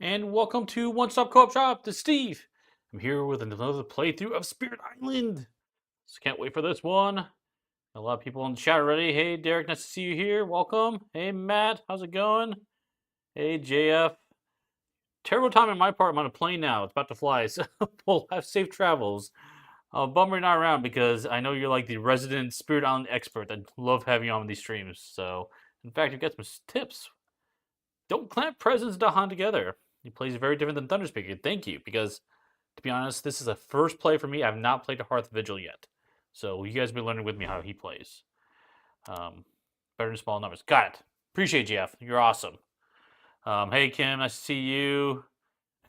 And welcome to One Stop Co-op Shop. This is Steve. I'm here with another playthrough of Spirit Island. Just can't wait for this one. A lot of people in the chat already. Hey, Derek, nice to see you here. Welcome. Hey, Matt, how's it going? Hey, JF. Terrible time on my part. I'm on a plane now. It's about to fly, so we'll have safe travels. Bummer you're not around because I know you're like the resident Spirit Island expert. I love having you on these streams. So, in fact, you've got some tips. Don't clamp presents Dahan together. He plays very different than Thunderspeaker. Thank you, because to be honest, this is a first play for me. I've not played a Hearth-Vigil yet. So you guys be learning with me how he plays. Better than small numbers. Got it. Appreciate you, Jeff. You're awesome. Hey, Kim. Nice to see you.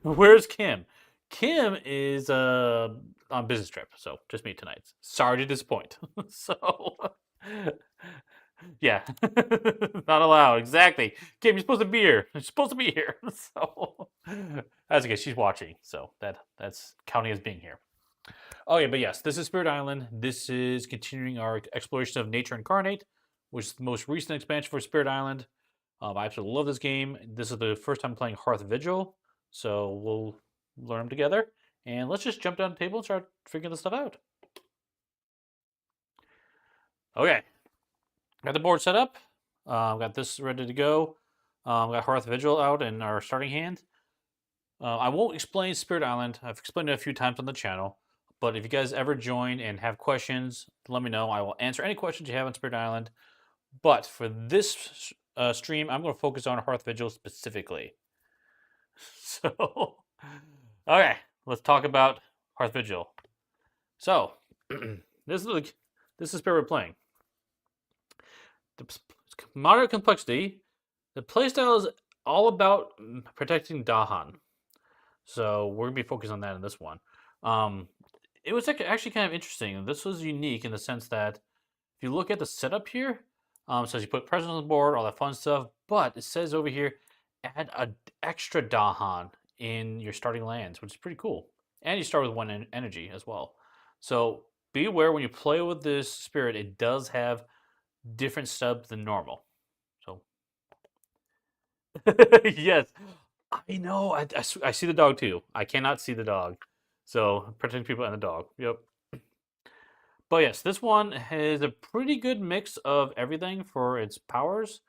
Where's Kim? Kim is on business trip, so just me tonight. Sorry to disappoint. So, yeah, not allowed. Exactly. Kim, you're supposed to be here. You're supposed to be here. So, that's okay. She's watching, so that's counting as being here. Oh yeah, but yes, this is Spirit Island. This is continuing our exploration of Nature Incarnate, which is the most recent expansion for Spirit Island. I absolutely love this game. This is the first time playing Hearth-Vigil, so we'll learn them together. And let's just jump down the table and start figuring this stuff out. Okay, got the board set up. Got this ready to go. Got Hearth-Vigil out in our starting hand. I won't explain Spirit Island. I've explained it a few times on the channel. But if you guys ever join and have questions, let me know. I will answer any questions you have on Spirit Island. But for this stream, I'm going to focus on Hearth-Vigil specifically. So, okay, let's talk about Hearth-Vigil. So, this is Spirit we're playing. The moderate complexity. The playstyle is all about protecting Dahan. So we're going to be focused on that in this one. It was actually kind of interesting. This was unique in the sense that if you look at the setup here, it says you put presents on the board, all that fun stuff, but it says over here, add an extra Dahan in your starting lands, which is pretty cool. And you start with one energy as well. So be aware when you play with this spirit, it does have different subs than normal. So, yes, I know. I see the dog too. I cannot see the dog. So protecting people and the dog. Yep. But yes, this one has a pretty good mix of everything for its powers.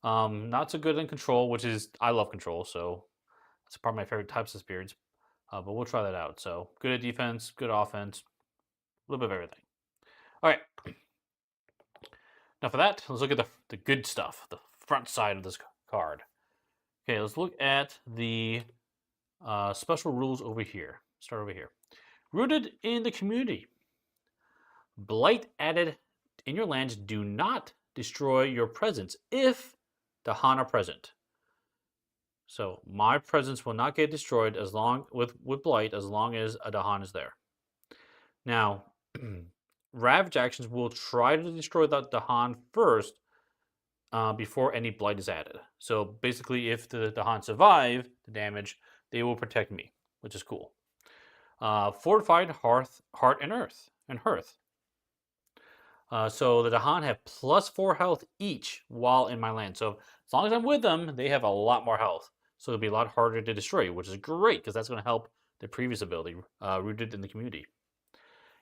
Not so good in control, which is I love control, so that's part of my favorite types of spirits. But we'll try that out. So good at defense, good offense, a little bit of everything. All right. Now for that, let's look at the good stuff, the front side of this card. Okay, let's look at the special rules over here. Start over here. Rooted in the community. Blight added in your lands do not destroy your presence if Dahan are present. So my presence will not get destroyed as long with Blight as long as a Dahan is there. Now, Ravage actions will try to destroy that Dahan first before any Blight is added. So basically, if the Dahan survive the damage, they will protect me, which is cool. Fortified Hearth and Hearth. So the Dahan have +4 health each while in my land. So as long as I'm with them, they have a lot more health. So it'll be a lot harder to destroy, which is great because that's going to help the previous ability, Rooted in the Community.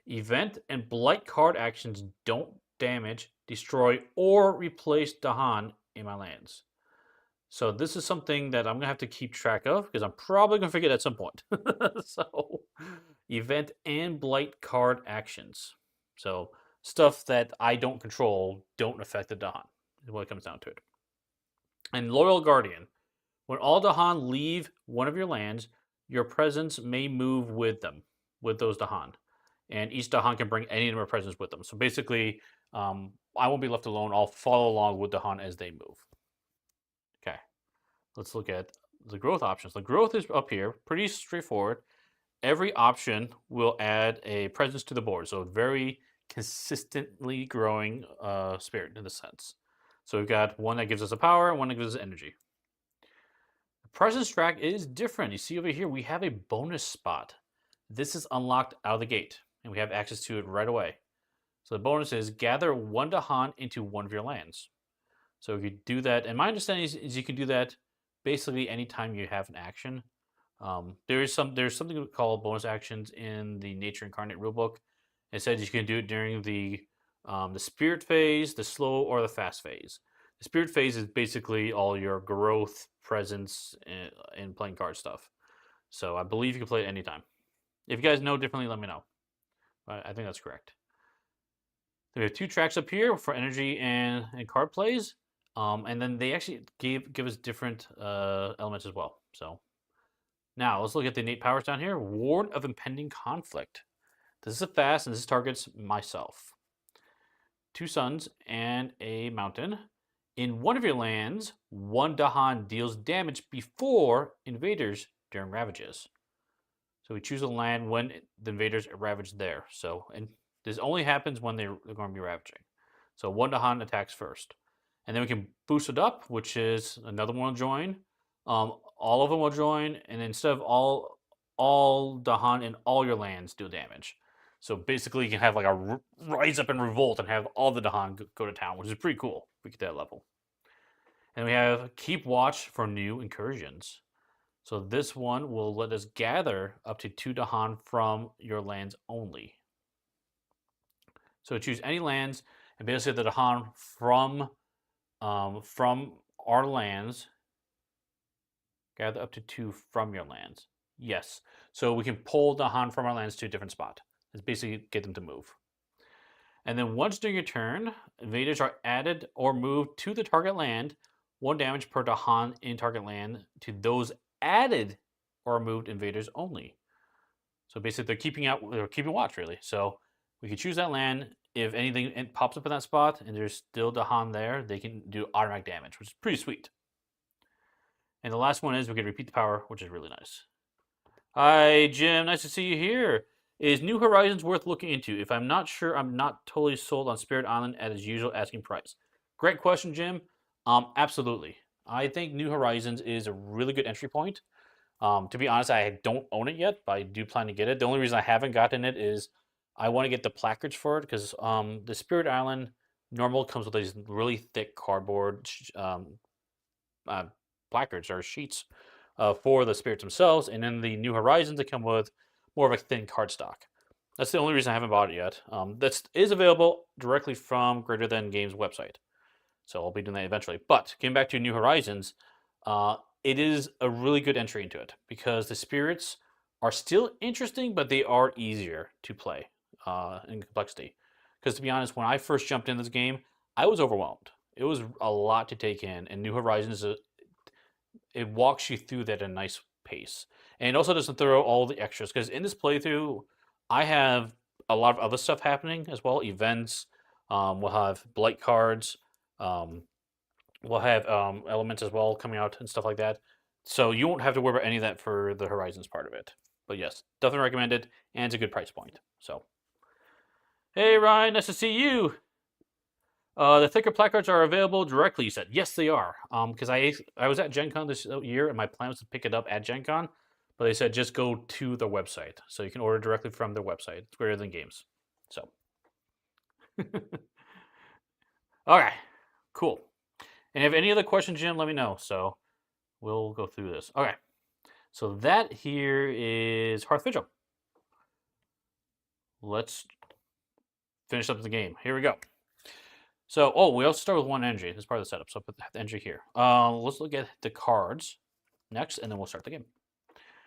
Event and Blight card actions don't damage, destroy, or replace Dahan in my lands. So this is something that I'm going to have to keep track of because I'm probably going to forget at some point. So event and Blight card actions. So stuff that I don't control don't affect the Dahan, is what it comes down to it. And Loyal Guardian. When all Dahan leave one of your lands, your presence may move with them, with those Dahan. And each Dahan can bring any number of presents with them. So basically, I won't be left alone. I'll follow along with Dahan as they move. Okay, let's look at the growth options. The growth is up here, pretty straightforward. Every option will add a presence to the board. So very consistently growing spirit in this sense. So we've got one that gives us a power and one that gives us energy. The presence track is different. You see over here, we have a bonus spot. This is unlocked out of the gate, and we have access to it right away. So the bonus is gather one Dahan into one of your lands. So if you do that, and my understanding is you can do that basically anytime you have an action. There's something called bonus actions in the Nature Incarnate rulebook. It says you can do it during the spirit phase, the slow, or the fast phase. The spirit phase is basically all your growth, presence, and playing card stuff. So I believe you can play it anytime. If you guys know differently, let me know. I think that's correct. We have 2 tracks up here for energy and card plays. And then they actually give us different elements as well. So now let's look at the innate powers down here. Ward of impending conflict. This is a fast, and this targets myself. 2 suns and a mountain. In one of your lands, 1 Dahan deals damage before invaders during ravages. So we choose a land when the invaders ravage there. So, and this only happens when they're going to be ravaging. So 1 Dahan attacks first. And then we can boost it up, which is another one will join. All of them will join, and instead of all Dahan in all your lands do damage. So basically, you can have like a rise up and revolt and have all the Dahan go to town, which is pretty cool if we get that level. And we have keep watch for new incursions. So this one will let us gather up to 2 Dahan from your lands only. So choose any lands, and basically the Dahan from our lands, gather up to 2 from your lands. Yes. So we can pull Dahan from our lands to a different spot. It's basically get them to move. And then once during your turn, invaders are added or moved to the target land. 1 damage per Dahan in target land to those added or moved invaders only. So basically, they're keeping watch really. So we can choose that land. If anything pops up in that spot and there's still Dahan there, they can do automatic damage, which is pretty sweet. And the last one is we can repeat the power, which is really nice. Hi, Jim. Nice to see you here. Is New Horizons worth looking into? If I'm not sure, I'm not totally sold on Spirit Island at its usual asking price. Great question, Jim. Absolutely. I think New Horizons is a really good entry point. To be honest, I don't own it yet, but I do plan to get it. The only reason I haven't gotten it is I want to get the placards for it because the Spirit Island normal comes with these really thick cardboard placards or sheets for the spirits themselves, and then the New Horizons they come with more of a thin cardstock. That's the only reason I haven't bought it yet. That is available directly from Greater Than Games website, so I'll be doing that eventually. But getting back to New Horizons, it is a really good entry into it because the spirits are still interesting, but they are easier to play in complexity. Because to be honest, when I first jumped in this game, I was overwhelmed. It was a lot to take in, and New Horizons it walks you through that at a nice pace. And it also doesn't throw all the extras because in this playthrough, I have a lot of other stuff happening as well. Events, we'll have blight cards, we'll have elements as well coming out and stuff like that. So you won't have to worry about any of that for the Horizons part of it. But yes, definitely recommend it, and it's a good price point. So, hey Ryan, nice to see you. The thicker placards are available directly, you said. Yes, they are. Because I was at Gen Con this year, and my plan was to pick it up at Gen Con, but they said just go to their website. So you can order directly from their website. It's Greater Than Games. So. Okay, cool. And if you have any other questions, Jim, let me know. So we'll go through this. Okay. So that here is Hearth-Vigil. Let's finish up the game. Here we go. So, we also start with 1 energy. This is part of the setup. So I'll put the energy here. Let's look at the cards next, and then we'll start the game.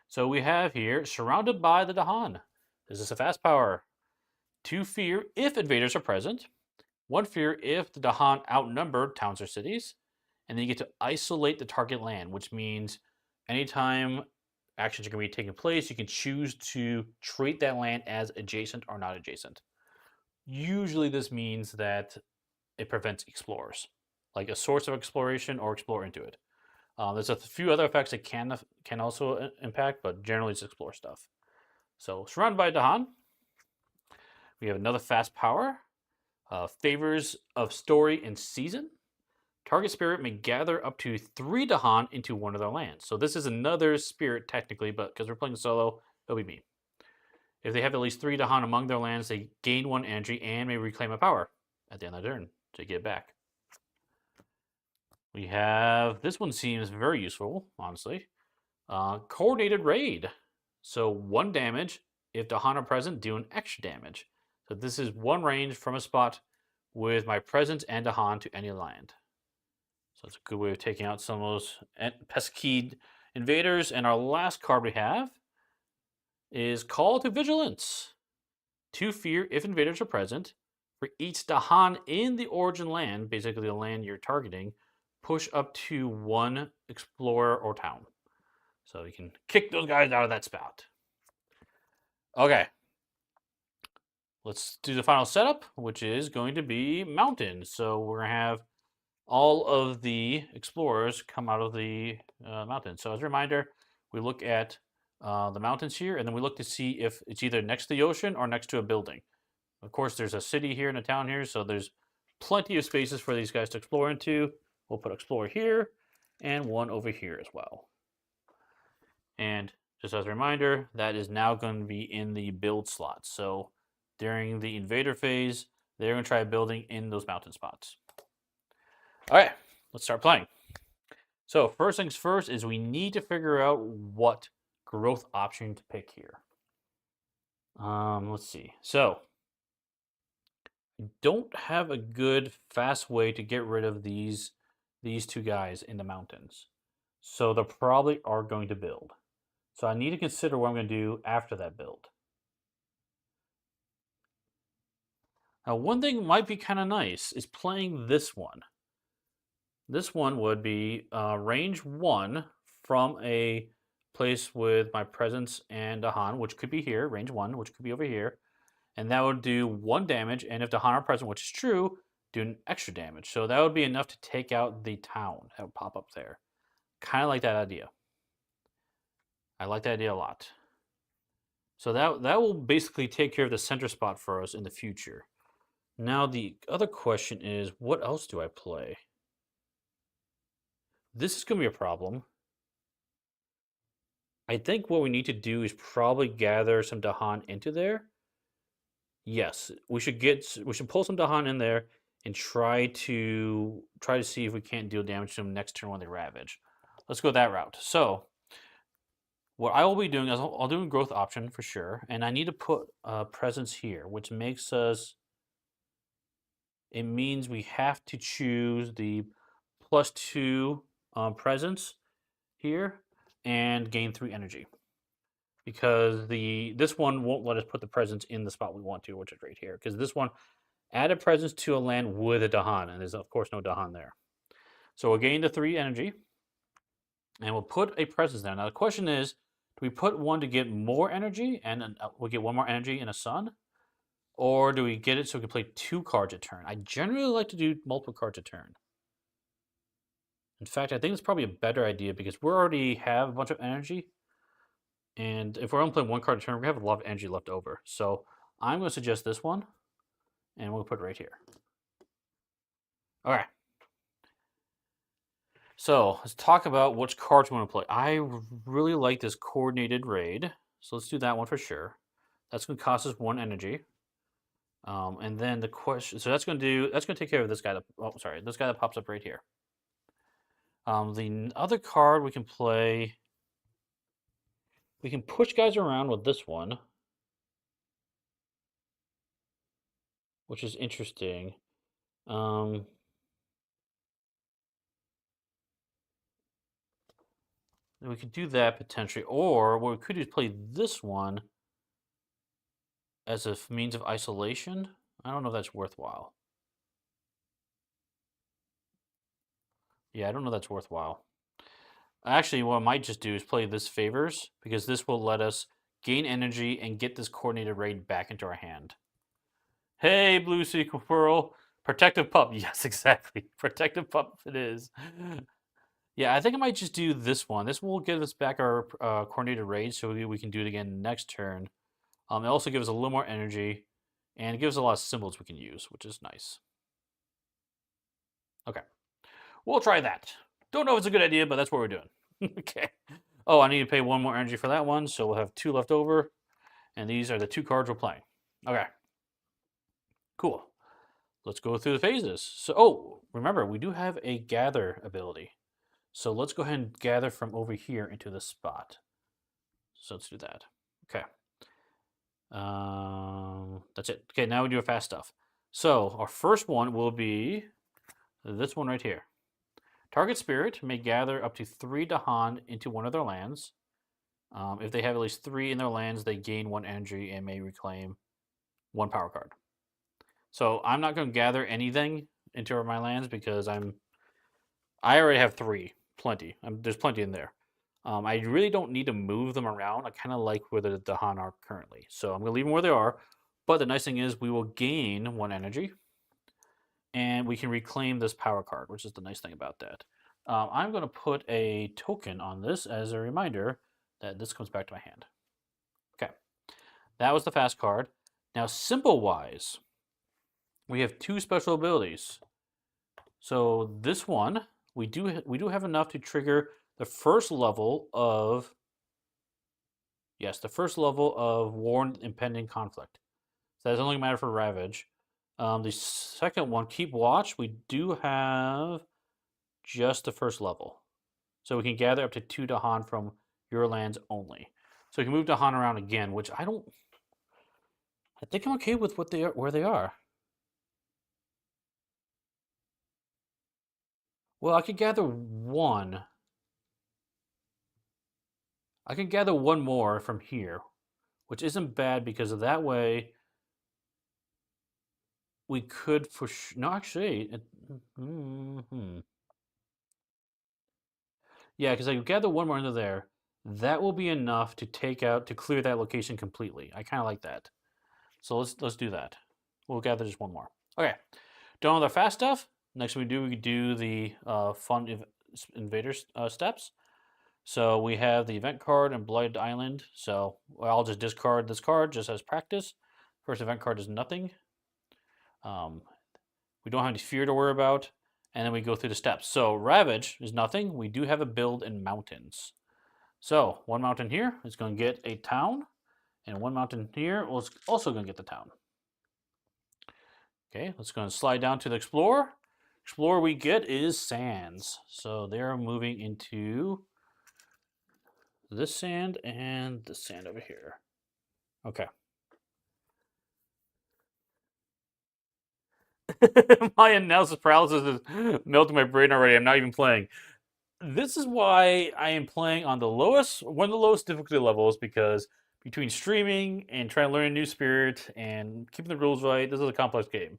So we have here, surrounded by the Dahan. This is a fast power. 2 fear if invaders are present. 1 fear if the Dahan outnumber towns or cities. And then you get to isolate the target land, which means anytime actions are going to be taking place, you can choose to treat that land as adjacent or not adjacent. Usually this means that it prevents explorers, like a source of exploration or explore into it. There's a few other effects that can also impact, but generally it's explore stuff. So surrounded by Dahan, we have another fast power. Favors of story and season. Target spirit may gather up to 3 Dahan into one of their lands. So this is another spirit technically, but because we're playing solo, it'll be me. If they have at least 3 Dahan among their lands, they gain 1 energy and may reclaim a power at the end of their turn to get it back. We have, this one seems very useful, honestly. Coordinated raid. So 1 damage. If Dahan are present, do an extra damage. So this is 1 range from a spot with my presence and Dahan to any land. So it's a good way of taking out some of those pesky invaders. And our last card we have is Call to Vigilance. 2 fear if invaders are present. For each Dahan in the origin land, basically the land you're targeting, push up to 1 explorer or town. So you can kick those guys out of that spot. Okay. Let's do the final setup, which is going to be mountains. So we're going to have all of the explorers come out of the mountains. So as a reminder, we look at the mountains here, and then we look to see if it's either next to the ocean or next to a building. Of course, there's a city here and a town here, so there's plenty of spaces for these guys to explore into. We'll put explorer here and 1 over here as well. And just as a reminder, that is now going to be in the build slot. So during the invader phase, they're going to try building in those mountain spots. All right, let's start playing. So first things first is we need to figure out what growth option to pick here. Let's see. So I don't have a good fast way to get rid of these 2 guys in the mountains. So they probably are going to build. So I need to consider what I'm going to do after that build. Now, one thing might be kind of nice is playing this one. This one would be range 1 from a place with my presence and Dahan, which could be here, range 1, which could be over here. And that would do 1 damage, and if Dahan are present, which is true, do an extra damage. So that would be enough to take out the town that would pop up there. Kind of like that idea. I like that idea a lot. So that will basically take care of the center spot for us in the future. Now the other question is, what else do I play? This is going to be a problem. I think what we need to do is probably gather some Dahan into there. Yes, we should pull some Dahan in there and try to see if we can't deal damage to them next turn when they ravage. Let's go that route. So what I will be doing is I'll do a growth option for sure, and I need to put presence here, which makes us. It means we have to choose the +2 presence here and gain 3 energy, because this one won't let us put the presence in the spot we want to, which is right here. Because this one add a presence to a land with a Dahan, and there's of course no Dahan there. So we'll gain the 3 energy, and we'll put a presence there. Now the question is, do we put 1 to get more energy, and we'll get 1 more energy in a sun? Or do we get it so we can play 2 cards a turn? I generally like to do multiple cards a turn. In fact, I think it's probably a better idea because we already have a bunch of energy. And if we're only playing 1 card a turn, we have a lot of energy left over. So I'm going to suggest this one, and we'll put it right here. All right. So let's talk about which cards we want to play. I really like this coordinated raid. So let's do that one for sure. That's going to cost us 1 energy. And then the question, so that's going to take care of this guy this guy that pops up right here. The other card we can play, we can push guys around with this one, which is interesting. We could do that potentially, or what we could do is play this one as a means of isolation. I don't know if that's worthwhile. Yeah, I don't know if that's worthwhile. Actually, what I might just do is play this favors, because this will let us gain energy and get this coordinated raid back into our hand. Hey, Blue Sequel Pearl. Protective Pup. Yes, exactly. Protective Pup it is. Yeah, I think I might just do this one. This will give us back our coordinated raid, so we can do it again next turn. It also gives us a little more energy, and it gives us a lot of symbols we can use, which is nice. Okay. We'll try that. Don't know if it's a good idea, but that's what we're doing. Okay. Oh, I need to pay 1 more energy for that one, so we'll have 2 left over. And these are the 2 cards we're playing. Okay. Cool. let's go through the phases. So, oh, remember, we do have a gather ability. So let's go ahead and gather from over here into this spot. So let's do that. Okay. That's it. Okay, now we do a fast stuff. So our first one will be this one right here. Target spirit may gather up to 3 Dahan into one of their lands. If they have at least 3 in their lands, they gain 1 energy and may reclaim 1 power card. So I'm not going to gather anything into my lands because I already have 3, plenty. There's plenty in there. I really don't need to move them around. I kind of like where the Dahan are currently, so I'm going to leave them where they are. But the nice thing is we will gain 1 energy, and we can reclaim this power card, which is the nice thing about that. I'm going to put a token on this as a reminder that this comes back to my hand. Okay, that was the fast card. Now, symbol-wise, we have 2 special abilities. So this one, we do have enough to trigger the first level of warned impending conflict. So that's only a matter for Ravage. The second one, Keep Watch, we do have just the first level. So we can gather up to 2 Dahan from your lands only. So we can move Dahan around again, which I think I'm okay with where they are. Well, I could gather 1. I can gather 1 more from here, which isn't bad because of that way we could no, actually, yeah, because I gather 1 more into there. That will be enough to clear that location completely. I kind of like that. So let's do that. We'll gather just 1 more. Okay, done with our fast stuff. Next we do the fun invaders steps. So we have the event card and Blighted Island. So I'll just discard this card just as practice. First event card is nothing. We don't have any fear to worry about. And then we go through the steps. So Ravage is nothing. We do have a build in mountains. So 1 mountain here is going to get a town. And 1 mountain here is also going to get the town. Okay, let's go and slide down to the Explorer. Explorer we get is sands. So they're moving into this sand and this sand over here. Okay. My analysis paralysis is melting my brain already. I'm not even playing. This is why I am playing on one of the lowest difficulty levels, because between streaming and trying to learn a new spirit and keeping the rules right, this is a complex game.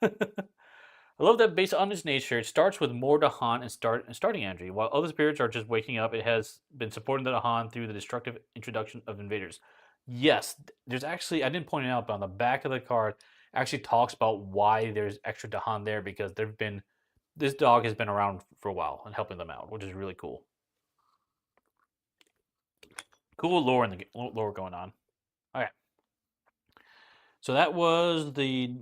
I love that based on its nature, it starts with more Dahan and starting energy. While other spirits are just waking up, it has been supporting the Dahan through the destructive introduction of invaders. Yes, there's actually, I didn't point it out, but on the back of the card actually talks about why there's extra Dahan there, because this dog has been around for a while and helping them out, which is really cool. Cool lore in the lore going on. Okay. So that was the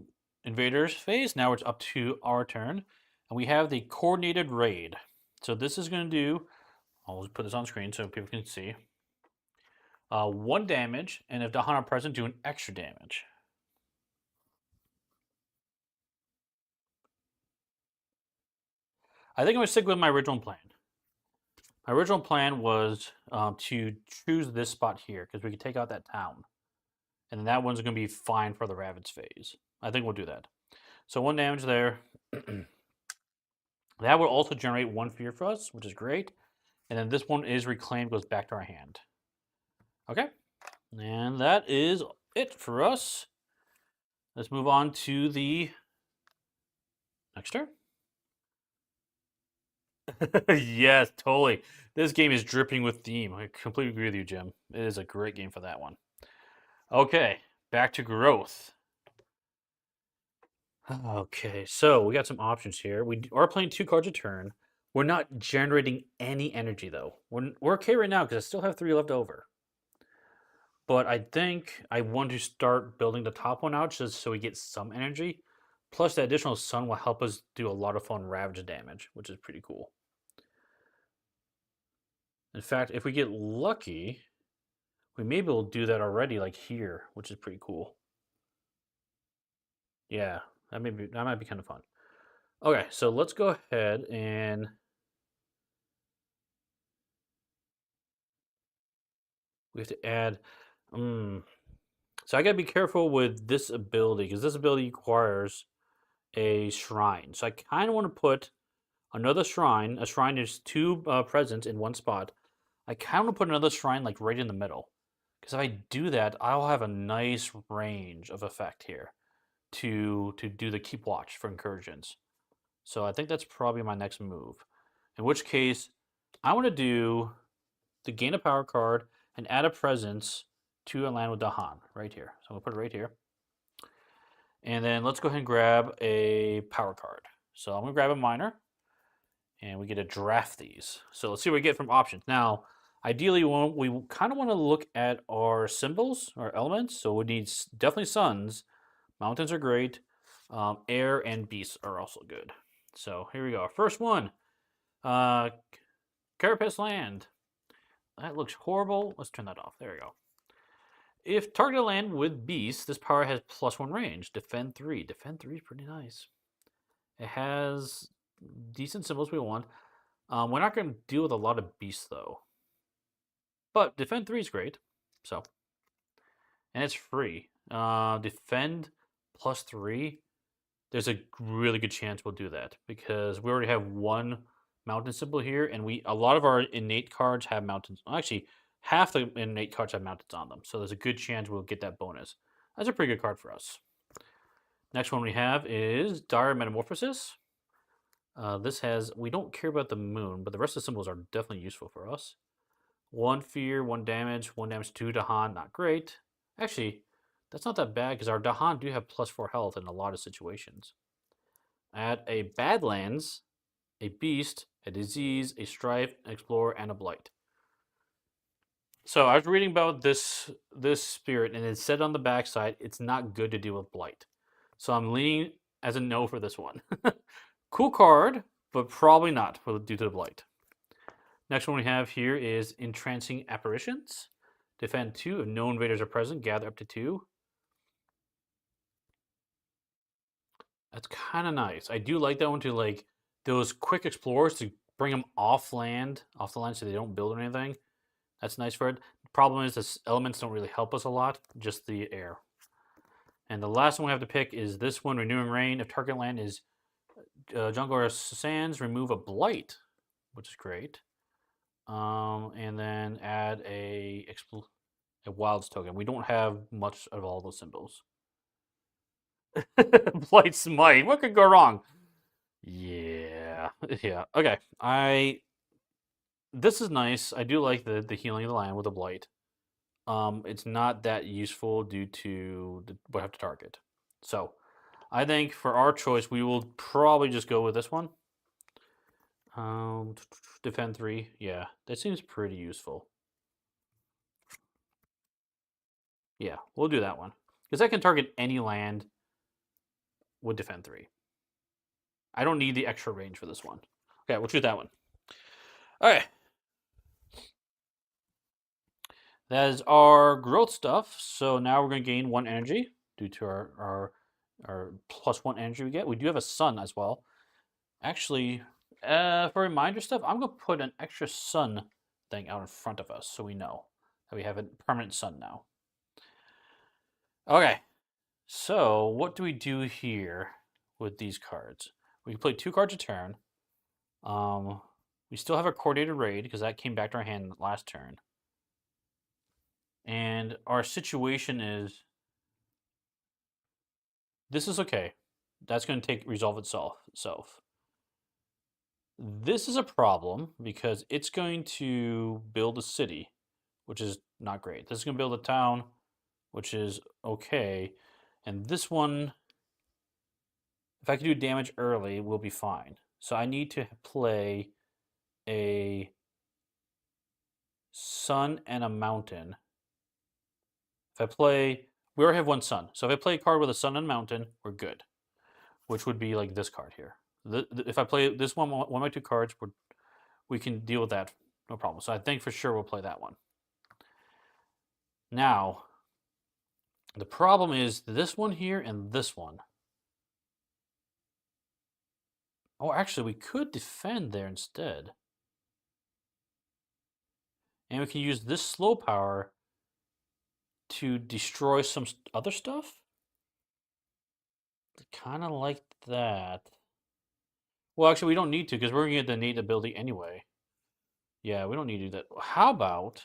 invaders phase. Now it's up to our turn. And we have the coordinated raid. So this is going to do, I'll just put this on screen so people can see. 1 damage, and if Dahan are present, do an extra damage. I think I'm going to stick with my original plan. My original plan was to choose this spot here, because we could take out that town. And that one's going to be fine for the Ravage phase. I think we'll do that. So 1 damage there. That will also generate 1 fear for us, which is great. And then this one is reclaimed, goes back to our hand. Okay. And that is it for us. Let's move on to the next turn. Yes, totally. This game is dripping with theme. I completely agree with you, Jim. It is a great game for that one. Okay, back to growth. Okay, so we got some options here. We are playing 2 cards a turn. We're not generating any energy, though. We're okay right now because I still have 3 left over. But I think I want to start building the top one out just so we get some energy. Plus, the additional sun will help us do a lot of fun Ravage damage, which is pretty cool. In fact, if we get lucky, we may be able to do that already, like here, which is pretty cool. Yeah, That might be kind of fun. Okay, so let's go ahead and we have to add. Um, so I gotta be careful with this ability because this ability requires a shrine. So I kind of want to put another shrine. A shrine is two presents in one spot. I kind of want to put another shrine like right in the middle. Because if I do that, I'll have a nice range of effect here to do the keep watch for incursions. So I think that's probably my next move. In which case, I want to do the gain a power card and add a presence to a land with Dahan right here. So I'm gonna put it right here. And then let's go ahead and grab a power card. So I'm gonna grab a miner and we get to draft these. So let's see what we get from options. Now, ideally, we kind of want to look at our symbols, our elements. So we need definitely suns. Mountains are great. Air and beasts are also good. So here we go. Our first one, uh, Carapace Land. That looks horrible. Let's turn that off. There we go. If targeted land with beasts, this power has +1 range. Defend 3. Defend 3 is pretty nice. It has decent symbols we want. We're not going to deal with a lot of beasts, though. But Defend 3 is great. So, and it's free. Defend +3. There's a really good chance we'll do that because we already have one mountain symbol here, and a lot of our innate cards have mountains. Actually, half the innate cards have mountains on them, so there's a good chance we'll get that bonus. That's a pretty good card for us. Next one we have is Dire Metamorphosis. We don't care about the moon, but the rest of the symbols are definitely useful for us. 1 fear, 1 damage, 1 damage to Dahan, not great. Actually, that's not that bad because our Dahan do have +4 health in a lot of situations. Add a Badlands, a Beast, a Disease, a Strife, an Explorer, and a Blight. So I was reading about this spirit, and it said on the backside it's not good to deal with Blight. So I'm leaning as a no for this one. Cool card, but probably not due to the Blight. Next one we have here is Entrancing Apparitions. Defend 2. If no invaders are present, gather up to 2. That's kind of nice. I do like that one to like those quick explorers to bring them off the land so they don't build or anything. That's nice for it. The problem is the elements don't really help us a lot, just the air. And the last one we have to pick is this one, Renewing Rain. If target land is jungle or sands, remove a blight, which is great. And then add a wilds token. We don't have much of all those symbols. Blight Smite. What could go wrong? Yeah. Yeah. Okay. This is nice. I do like the healing of the land with the blight. It's not that useful due to what I have to target. So I think for our choice, we will probably just go with this one. Defend 3. Yeah, that seems pretty useful. Yeah, we'll do that one. Because I can target any land with Defend 3. I don't need the extra range for this one. Okay, we'll choose that one. Okay. That is our growth stuff. So now we're going to gain 1 energy due to our +1 energy we get. We do have a sun as well. Actually, for reminder stuff, I'm going to put an extra sun thing out in front of us so we know that we have a permanent sun now. Okay, so what do we do here with these cards? We can play 2 cards a turn. We still have a coordinated raid because that came back to our hand last turn. And our situation is this is okay. That's going to resolve itself. This is a problem because it's going to build a city, which is not great. This is going to build a town, which is okay. And this one, if I can do damage early, we'll be fine. So I need to play a sun and a mountain. If I play, we already have 1 sun. So if I play a card with a sun and mountain, we're good. Which would be like this card here. If I play this one of my 2 cards, we can deal with that, no problem. So I think for sure we'll play that one. Now, the problem is this one here and this one. Oh, actually, we could defend there instead. And we can use this slow power to destroy some other stuff. Kind of like that. Well, actually, we don't need to because we're going to get the innate ability anyway. Yeah, we don't need to do that. How about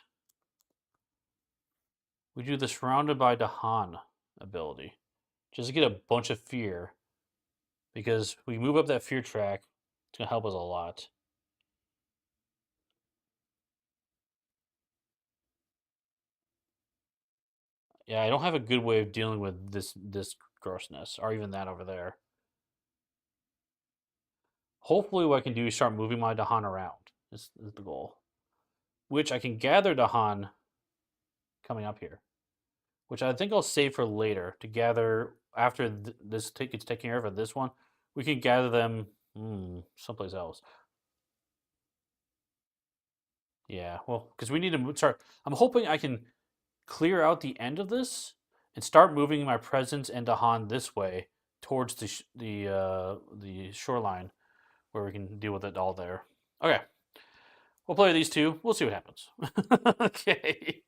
we do the surrounded by Dahan ability? Just to get a bunch of fear. Because we move up that fear track, it's going to help us a lot. Yeah, I don't have a good way of dealing with this grossness, or even that over there. Hopefully what I can do is start moving my Dahan around, is the goal. Which I can gather Dahan coming up here. Which I think I'll save for later to gather after this gets taken care of this one. We can gather them someplace else. Yeah, well, because we need to start. I'm hoping I can clear out the end of this and start moving my presence and Dahan this way towards the shoreline where we can deal with it all there. Okay, we'll play these two. We'll see what happens. Okay.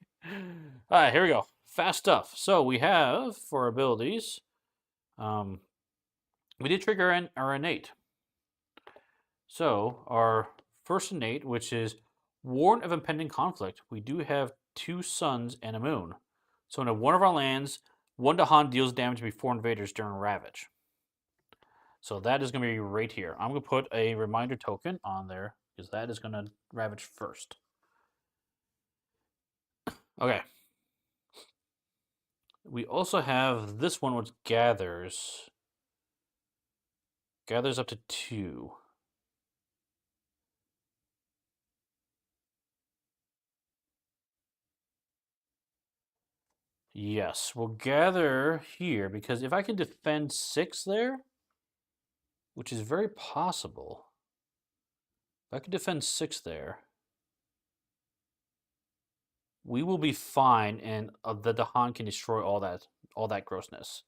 All right, here we go. Fast stuff. So we have for abilities, we did trigger our innate. So our first innate, which is warn of impending conflict, we do have 2 suns and a moon. So in one of our lands, 1 Dahan deals damage before invaders during Ravage. So that is going to be right here. I'm going to put a reminder token on there because that is going to Ravage first. Okay. We also have this one which gathers. Gathers up to 2. Yes, we'll gather here because if I can defend 6 there, which is very possible, if I can defend 6 there, we will be fine, and the Dahan can destroy all that grossness.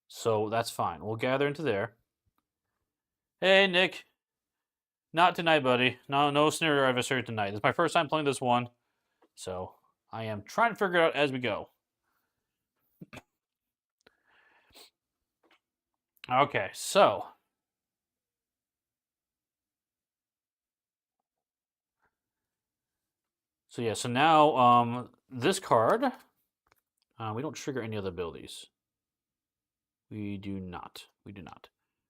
So that's fine. We'll gather into there. Hey, Nick. Not tonight, buddy. No scenario adversary tonight. It's my first time playing this one, so I am trying to figure it out as we go. Okay, so yeah, so now this card, we don't trigger any other abilities. We do not. We do not.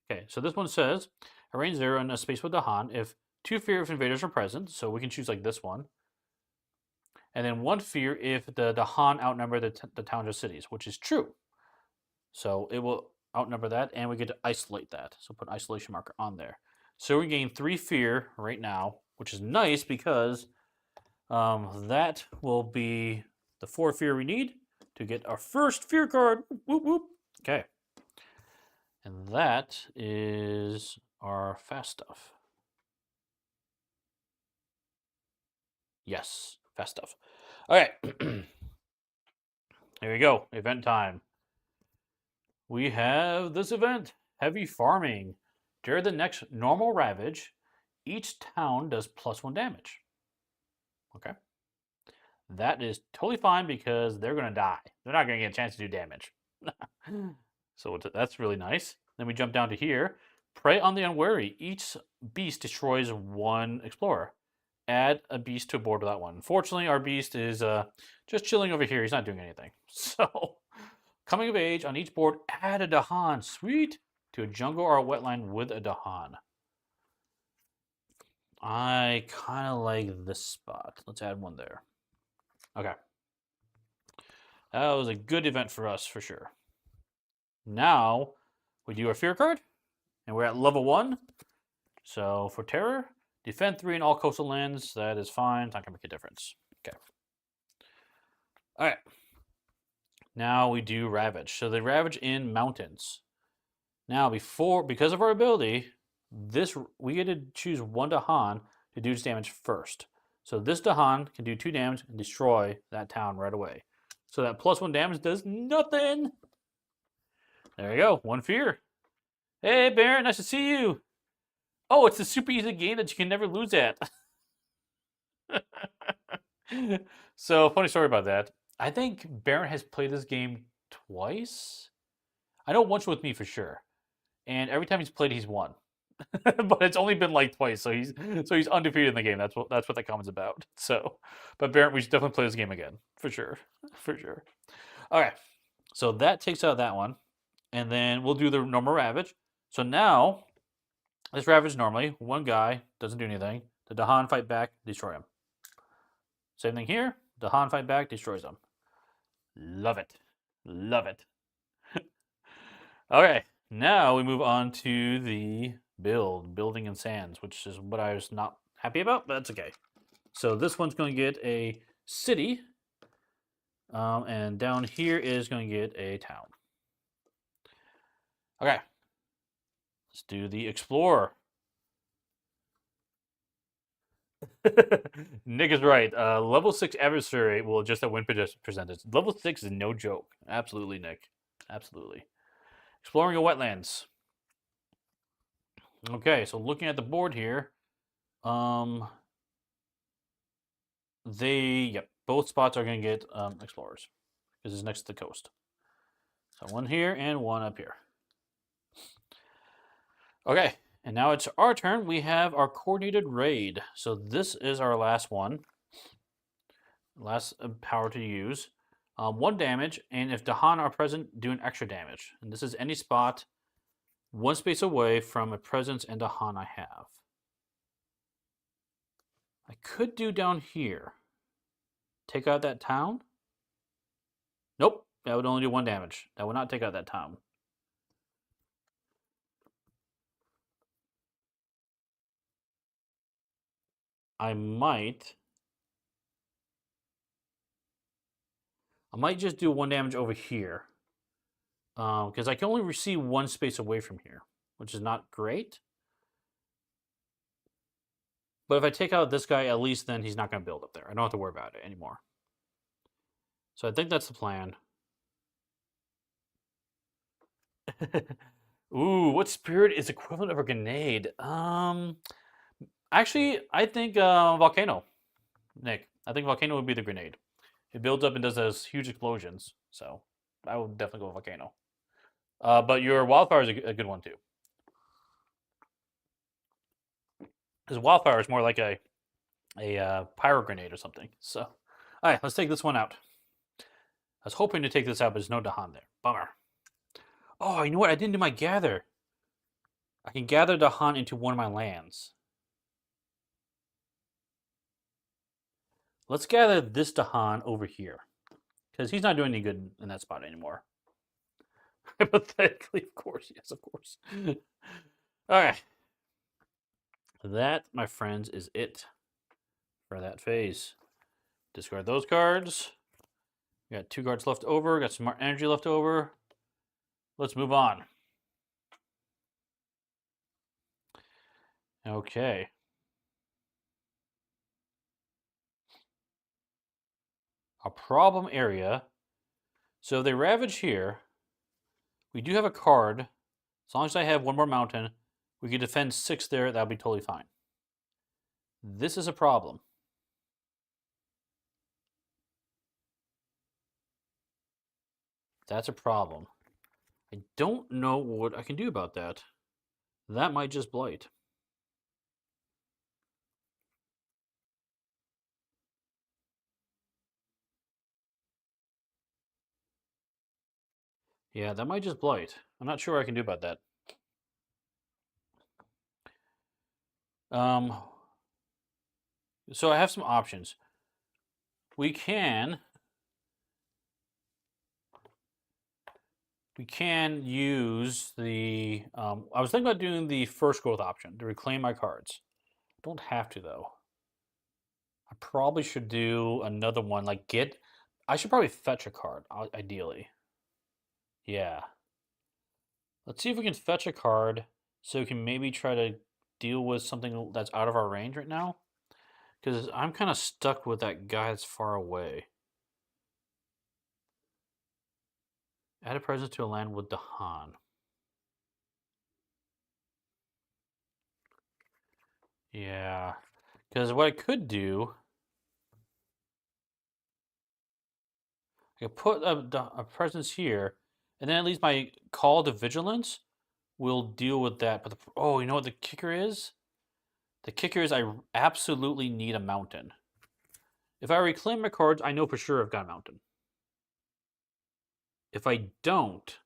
Okay, so this one says, arrange 0 in a space with Dahan if 2 fear if invaders are present, so we can choose like this one. And then 1 fear if the Dahan outnumber the towns or cities, which is true. So it will outnumber that, and we get to isolate that. So put an isolation marker on there. So we gain 3 fear right now, which is nice because that will be the 4 fear we need to get our first fear card. Whoop, whoop. Okay. And that is our fast stuff. Yes, fast stuff. Okay. Here we go. Event time. We have this event, heavy farming. During the next normal ravage, each town does +1 damage. Okay. That is totally fine because they're going to die. They're not going to get a chance to do damage. So that's really nice. Then we jump down to here. Prey on the unwary. Each beast destroys 1 explorer. Add a beast to a board with that one. Unfortunately, our beast is just chilling over here. He's not doing anything. So, coming of age, on each board, add a Dahan. Sweet! To a jungle or a wetland with a Dahan. I kind of like this spot. Let's add 1 there. Okay. That was a good event for us, for sure. Now, we do our fear card, and we're at level 1. So, for terror, defend 3 in all coastal lands. That is fine. It's not going to make a difference. Okay. All right. Now we do Ravage. So they Ravage in mountains. Now, because of our ability, we get to choose 1 Dahan to do its damage first. So this Dahan can do 2 damage and destroy that town right away. So that +1 damage does nothing. There you go. 1 fear. Hey, Baron. Nice to see you. Oh, it's a super easy game that you can never lose at. So, funny story about that. I think Baron has played this game twice. I know once with me for sure, and every time he's played, he's won. But it's only been like twice, so he's undefeated in the game. That's what that comment's about. So, but Baron, we should definitely play this game again for sure, for sure. Okay, so that takes out that one, and then we'll do the normal Ravage. So now this Ravage normally one guy doesn't do anything. The Dahan fight back, destroy him. Same thing here. Dahan fight back, destroys him. Love it, love it. Okay, now we move on to the building and sands, which is what I was not happy about, but that's okay. So this one's going to get a city, and down here is going to get a town. Okay, let's do the explorer. Nick is right. Level 6 adversary will adjust that win percentage. Level 6 is no joke. Absolutely, Nick. Absolutely. Exploring a wetlands. Okay, so looking at the board here, both spots are going to get explorers because it's next to the coast. So one here and one up here. Okay, and now it's our turn. We have our coordinated raid. So this is our last one. Last power to use. 1 damage, and if Dahan are present, do an extra damage. And this is any spot 1 space away from a presence and Dahan I have. I could do down here. Take out that town? Nope, that would only do 1 damage. That would not take out that town. I might just do 1 damage over here. Because I can only receive 1 space away from here, which is not great. But if I take out this guy, at least then he's not going to build up there. I don't have to worry about it anymore. So I think that's the plan. Ooh, what spirit is equivalent of a grenade? Actually, I think volcano. Nick, I think volcano would be the grenade. It builds up and does those huge explosions. So I would definitely go volcano. But your wildfire is a good one too. Because wildfire is more like a pyro grenade or something. So, all right, let's take this one out. I was hoping to take this out, but there's no Dahan there. Bummer. Oh, you know what? I didn't do my gather. I can gather Dahan into one of my lands. Let's gather this Dahan over here. Because he's not doing any good in that spot anymore. Hypothetically, of course. Yes, of course. All right. That, my friends, is it for that phase. Discard those cards. We got 2 cards left over. Got some more energy left over. Let's move on. Okay. A problem area. So they ravage here. We do have a card. As long as I have 1 more mountain, we can defend 6 there. That'll be totally fine. This is a problem. That's a problem. I don't know what I can do about that. That might just blight. Yeah, that might just blight. I'm not sure what I can do about that. So I have some options. We can use the. I was thinking about doing the first growth option to reclaim my cards. Don't have to though. I probably should do another one like get. I should probably fetch a card ideally. Yeah. Let's see if we can fetch a card so we can maybe try to deal with something that's out of our range right now. Because I'm kind of stuck with that guy that's far away. Add a presence to a land with Dahan. Yeah. Because what I could do, I could put a presence here, and then at least my call to vigilance will deal with that. But oh, you know what the kicker is? The kicker is I absolutely need a mountain. If I reclaim my cards, I know for sure I've got a mountain. If I don't,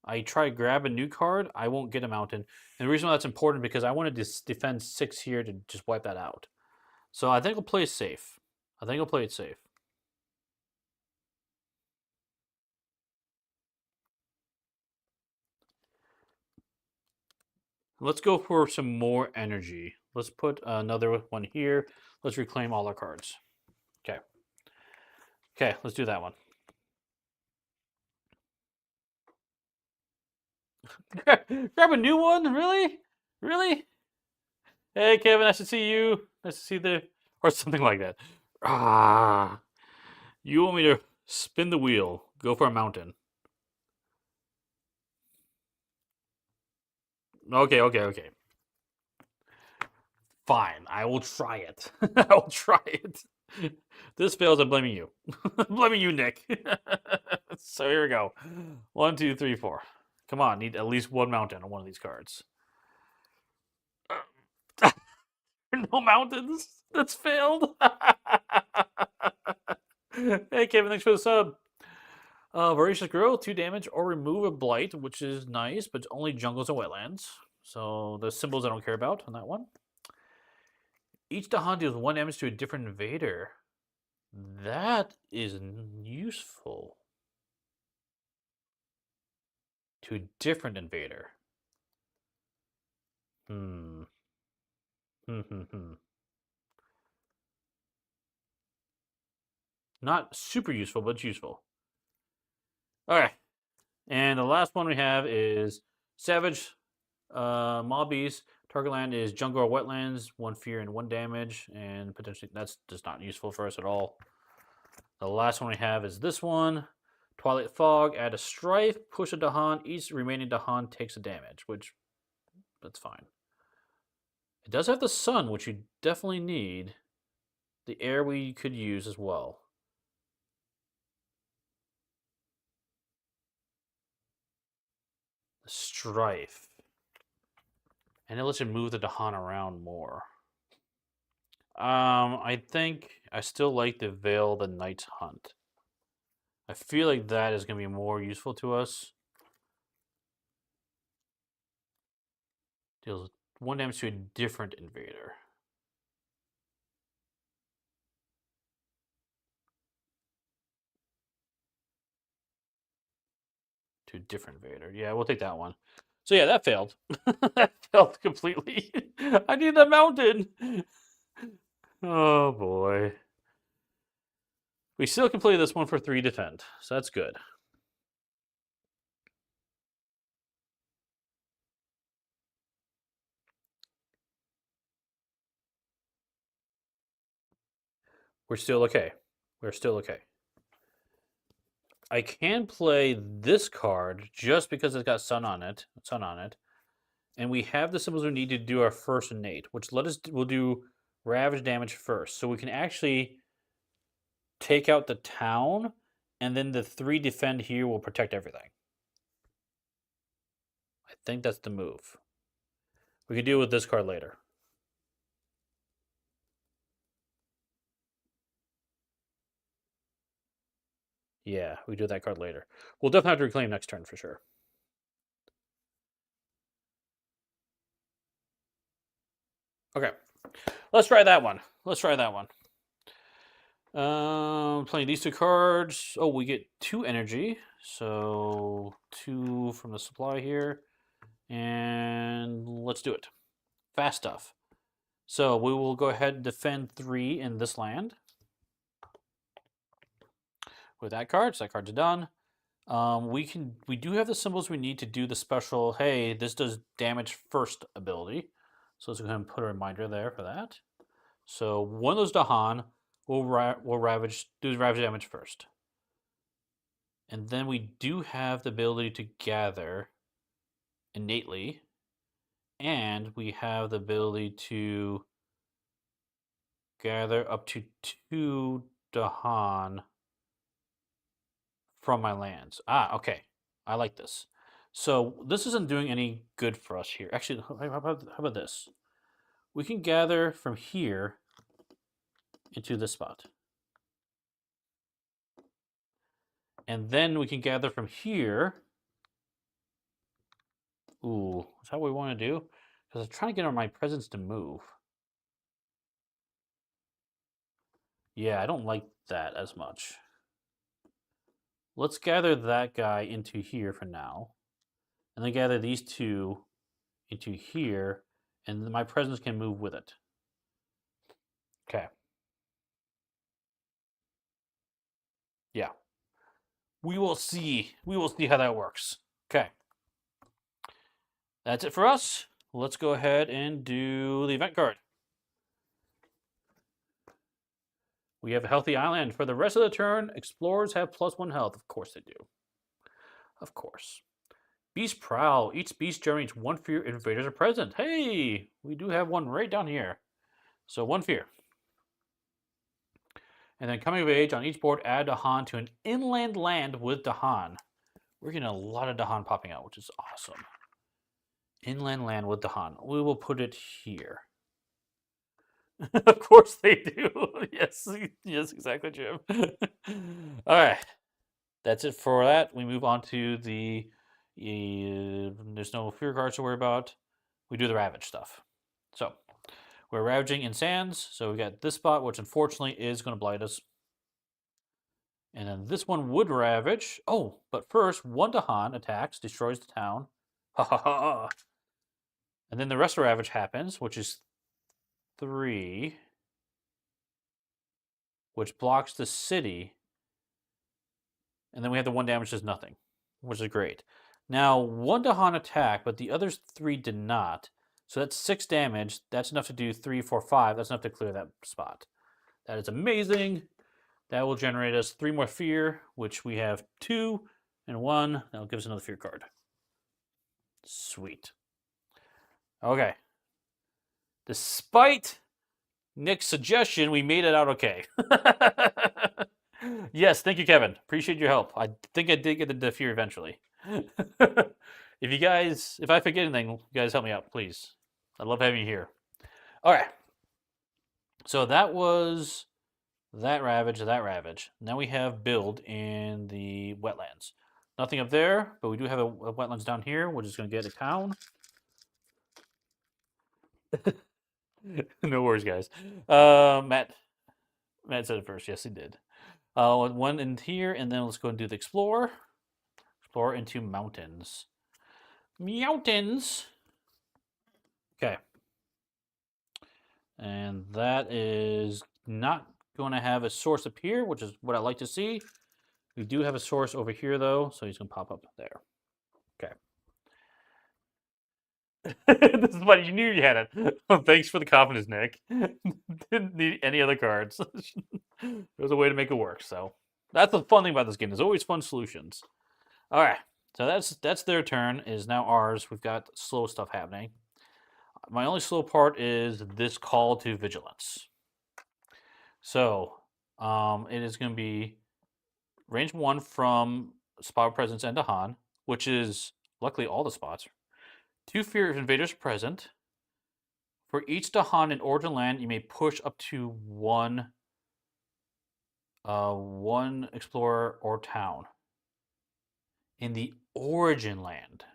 I try to grab a new card, I won't get a mountain. And the reason why that's important because I want to defend 6 here to just wipe that out. So I think I'll play it safe. I think I'll play it safe. Let's go for some more energy. Let's put another one here. Let's reclaim all our cards. Okay. Okay, let's do that one. Grab a new one? Really? Really? Hey, Kevin, nice to see you. Nice to see the. Or something like that. Ah. You want me to spin the wheel, go for a mountain. Okay, okay, okay. Fine, I will try it. I will try it. This fails, I'm blaming you. I'm blaming you, Nick. So here we go. 1, 2, 3, 4. Come on, need at least one mountain on one of these cards. No mountains. That's failed. Hey, Kevin, thanks for the sub. Voracious Growth, 2 damage, or remove a blight, which is nice, but only jungles and wetlands. So the symbols I don't care about on that one. Each Dahan deals 1 damage to a different invader. That is useful. To a different invader. Hmm. Not super useful, but it's useful. Okay. And the last one we have is Savage Mobbies. Target land is jungle or wetlands, 1 fear and 1 damage, and potentially that's just not useful for us at all. The last one we have is this one. Twilight Fog, add a strife, push a Dahan, each remaining Dahan takes a damage, which that's fine. It does have the sun, which you definitely need. The air we could use as well. The strife. And it lets you move the Dahan around more. I think I still like the Veil the Night's Hunt. I feel like that is going to be more useful to us. Deals 1 damage to a different invader. To a different invader. Yeah, we'll take that one. So yeah, that failed. That failed completely. I need the mountain. Oh boy. We still can play this one for 3 defend, so that's good. We're still okay. We're still okay. I can play this card just because it's got sun on it. And we have the symbols we need to do our first innate, which we'll do ravage damage first. So we can actually take out the town, and then the 3 defend here will protect everything. I think that's the move. We can deal with this card later. Yeah, we do that card later. We'll definitely have to reclaim next turn for sure. Okay, let's try that one. Playing these 2 cards. Oh, we get 2 energy. So 2 from the supply here. And let's do it. Fast stuff. So we will go ahead and defend 3 in this land. With that card, so that card's done. We do have the symbols we need to do the special, hey, this does damage first ability. So let's go ahead and put a reminder there for that. So one of those Dahan will ravage damage first. And then we do have the ability to gather innately. And we have the ability to gather up to 2 Dahan from my lands. Ah, okay. I like this. So this isn't doing any good for us here. Actually, how about this? We can gather from here into this spot. And then we can gather from here. Ooh, is that what we want to do? Because I'm trying to get my presence to move. Yeah, I don't like that as much. Let's gather that guy into here for now. And then gather these two into here. And my presence can move with it. Okay. Yeah. We will see. We will see how that works. Okay. That's it for us. Let's go ahead and do the event card. We have a healthy island. For the rest of the turn, explorers have +1 health. Of course they do. Of course. Beast Prowl. Each beast generates 1 fear if invaders are present. Hey, we do have one right down here. So 1 fear. And then coming of age, on each board, add Dahan to an inland land with Dahan. We're getting a lot of Dahan popping out, which is awesome. Inland land with Dahan. We will put it here. Of course they do. Yes, yes, exactly, Jim. All right, that's it for that. We move on to the. There's no fear cards to worry about. We do the ravage stuff. So we're ravaging in sands. So we got this spot, which unfortunately is going to blight us. And then this one would ravage. Oh, but first, 1 Dahan attacks, destroys the town. Ha ha ha. And then the rest of ravage happens, which is 3, which blocks the city. And then we have the 1 damage does nothing, which is great. Now, 1 Dahan attack, but the others 3 did not. So that's 6 damage. That's enough to do 3, 4, 5. That's enough to clear that spot. That is amazing. That will generate us 3 more fear, which we have 2 and 1. That'll give us another fear card. Sweet. Okay. Despite Nick's suggestion, we made it out okay. Yes, thank you, Kevin. Appreciate your help. I think I did get the fear eventually. If I forget anything, you guys help me out, please. I love having you here. All right. So that was that ravage. Now we have build in the wetlands. Nothing up there, but we do have a wetlands down here, which is going to get a town. No worries, guys. Matt said it first. Yes, he did. 1 in here, and then let's go and do the explore. Explore into mountains. Mountains. Okay. And that is not going to have a source appear, which is what I like to see. We do have a source over here, though, so he's going to pop up there. Okay. This is funny. You knew you had it. Oh, thanks for the confidence, Nick. Didn't need any other cards. There was a way to make it work. So that's the fun thing about this game. There's always fun solutions. All right. So that's their turn. Is now ours. We've got slow stuff happening. My only slow part is this call to vigilance. So it is going to be range 1 from spot presence and Dahan, which is luckily all the spots. 2 fear if invaders are present. For each Dahan in origin land, you may push up to 1 explorer or town in the origin land.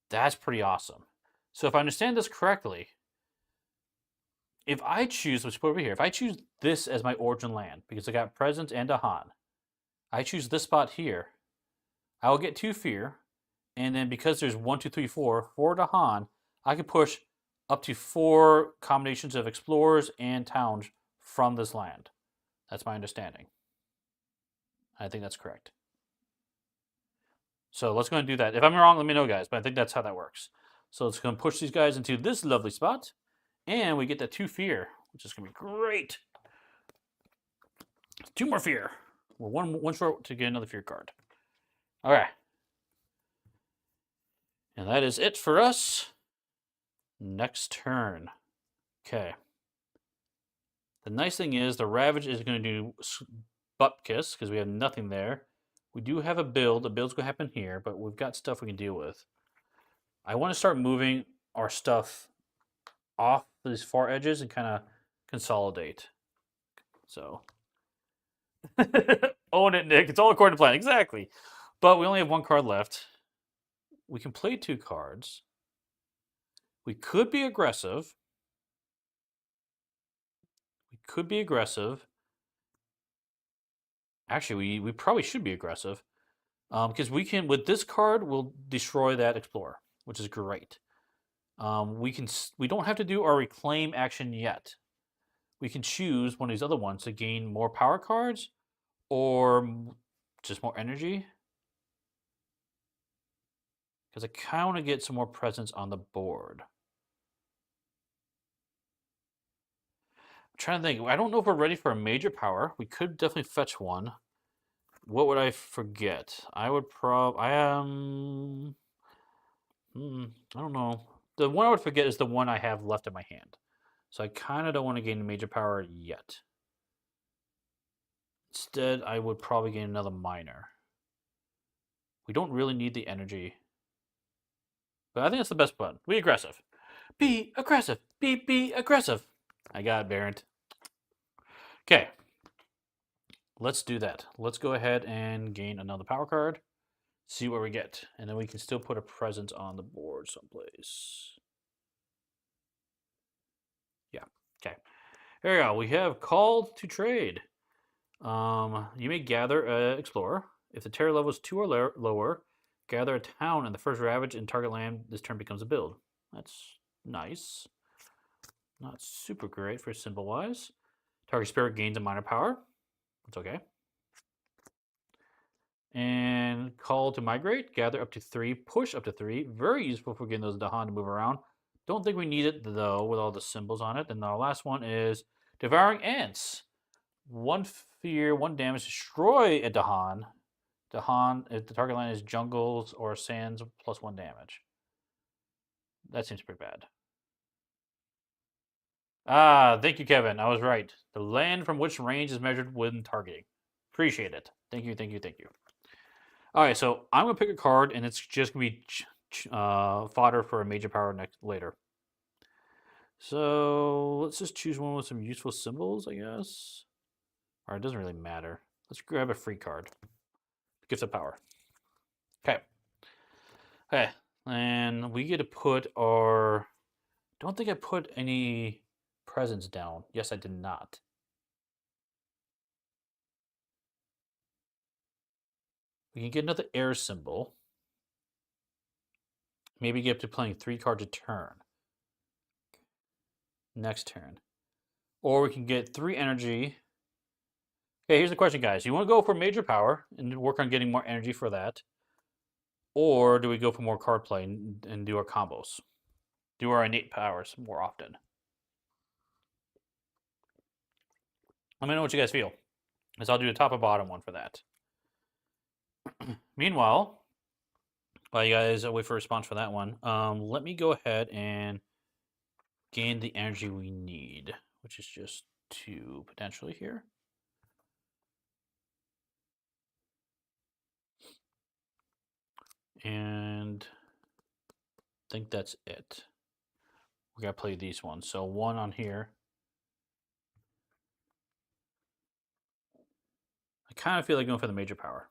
That's pretty awesome. So if I understand this correctly, if I choose, let's put over here, if I choose this as my origin land, because I got presence and Dahan, I choose this spot here, I will get 2 fear, and then because there's 1, 2, 3, 4, 4 Dahan, I can push up to 4 combinations of explorers and towns from this land. That's my understanding. I think that's correct. So let's go and do that. If I'm wrong, let me know, guys, but I think that's how that works. So let's go and push these guys into this lovely spot, and we get that 2 fear, which is going to be great. 2 more fear. We're one short to get another fear card. All right. And that is it for us. Next turn. Okay. The nice thing is the Ravage is going to do butt kiss because we have nothing there. We do have a build. The build's going to happen here, but we've got stuff we can deal with. I want to start moving our stuff off these far edges and kind of consolidate. So own it, Nick. It's all according to plan. Exactly. But we only have one card left. We can play 2 cards. We could be aggressive. Actually, we probably should be aggressive. Because we can, with this card, we'll destroy that Explorer, which is great. We don't have to do our reclaim action yet. We can choose one of these other ones to gain more power cards or just more energy. Because I kind of want to get some more presence on the board. I'm trying to think. I don't know if we're ready for a major power. We could definitely fetch one. What would I forget? I would I don't know. The one I would forget is the one I have left in my hand. So I kind of don't want to gain a major power yet. Instead, I would probably gain another minor. We don't really need the energy. But I think that's the best button. Be aggressive. Be aggressive. Be aggressive. I got it, Barrett. Okay. Let's do that. Let's go ahead and gain another power card. See what we get. And then we can still put a presence on the board someplace. Yeah. Okay. Here we go. We have called to trade. You may gather an explorer. If the terror level is 2 or lower, gather a town in the first Ravage in target land. This turn becomes a build. That's nice. Not super great for symbol-wise. Target spirit gains a minor power. That's okay. And call to migrate. Gather up to 3. Push up to 3. Very useful for getting those Dahan to move around. Don't think we need it, though, with all the symbols on it. And our last one is Devouring Ants. 1 fear, 1 damage. Destroy a Dahan. Dahan, if the target land is jungles or sands, plus 1 damage. That seems pretty bad. Ah, thank you, Kevin. I was right. The land from which range is measured when targeting. Appreciate it. Thank you, thank you, thank you. All right, so I'm going to pick a card, and it's just going to be fodder for a major power later. So let's just choose one with some useful symbols, I guess. Or it doesn't really matter. Let's grab a free card. Gift of Power. Okay. Okay, and we get to put our... Don't think I put any presents down. Yes, I did not. We can get another air symbol. Maybe get up to playing 3 cards a turn. Next turn. Or we can get 3 energy. Okay, here's the question, guys. You want to go for major power and work on getting more energy for that? Or do we go for more card play and do our combos? Do our innate powers more often? Let me know what you guys feel. Because I'll do the top and bottom one for that. Meanwhile, while you guys wait for a response for that one, let me go ahead and gain the energy we need, which is just 2 potentially here. And I think that's it. We gotta play these ones. So 1 on here. I kind of feel like going for the major power.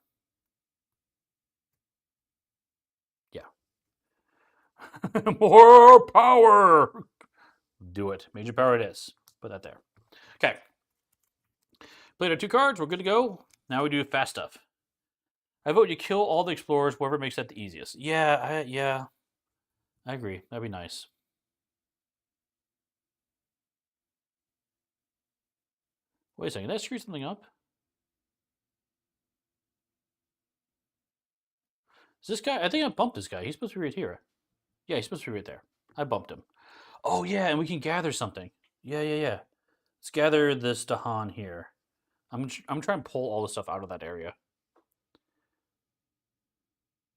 Yeah. More power! Do it. Major power it is. Put that there. Okay. Played our 2 cards. We're good to go. Now we do fast stuff. I vote you kill all the explorers, whoever makes that the easiest. Yeah, I agree. That'd be nice. Wait a second. Did I screw something up? Is this guy? I think I bumped this guy. He's supposed to be right here. Yeah, he's supposed to be right there. I bumped him. Oh, yeah, and we can gather something. Yeah. Let's gather this Dahan here. I'm trying to pull all the stuff out of that area.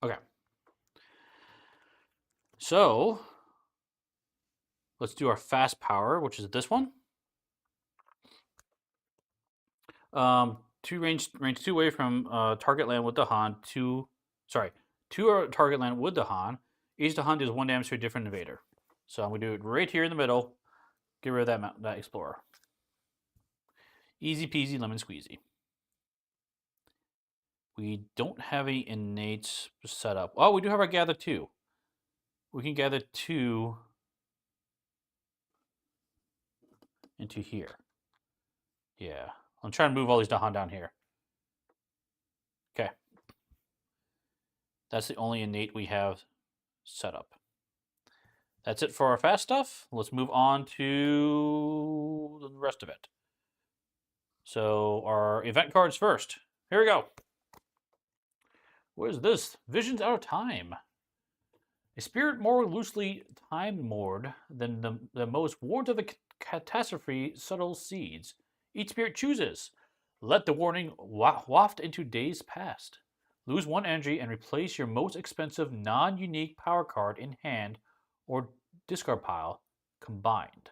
Okay. So let's do our fast power, which is this one. Range 2 away from target land with Dahan. To target land with Dahan. Each Dahan does 1 damage to a different invader. So I'm gonna do it right here in the middle. Get rid of that explorer. Easy peasy lemon squeezy. We don't have any innate set up. Oh, we do have our gather 2. We can gather 2 into here. Yeah. I'm trying to move all these Dahan down here. Okay. That's the only innate we have set up. That's it for our fast stuff. Let's move on to the rest of it. So our event cards first. Here we go. What is this? Visions out of time. A spirit more loosely time-moored than the most warned of the catastrophe subtle seeds. Each spirit chooses. Let the warning waft into days past. Lose 1 energy and replace your most expensive non-unique power card in hand or discard pile combined.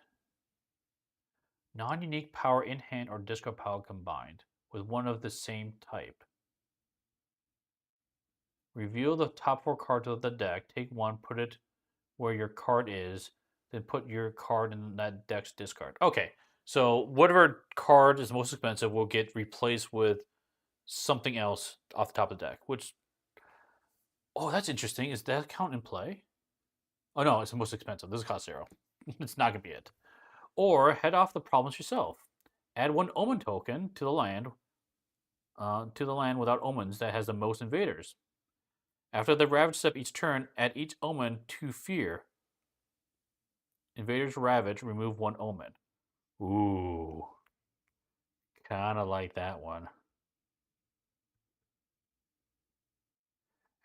Non-unique power in hand or discard pile combined with one of the same type. Reveal the top 4 cards of the deck. Take 1, put it where your card is, then put your card in that deck's discard. Okay, so whatever card is most expensive will get replaced with something else off the top of the deck, which, oh, that's interesting. Is that count in play? Oh no, it's the most expensive. This is cost 0. It's not going to be it. Or head off the problems yourself. Add 1 omen token to the land without omens that has the most invaders. After the ravage step each turn, add each omen to fear. Invaders ravage, remove 1 omen. Ooh. Kinda like that one.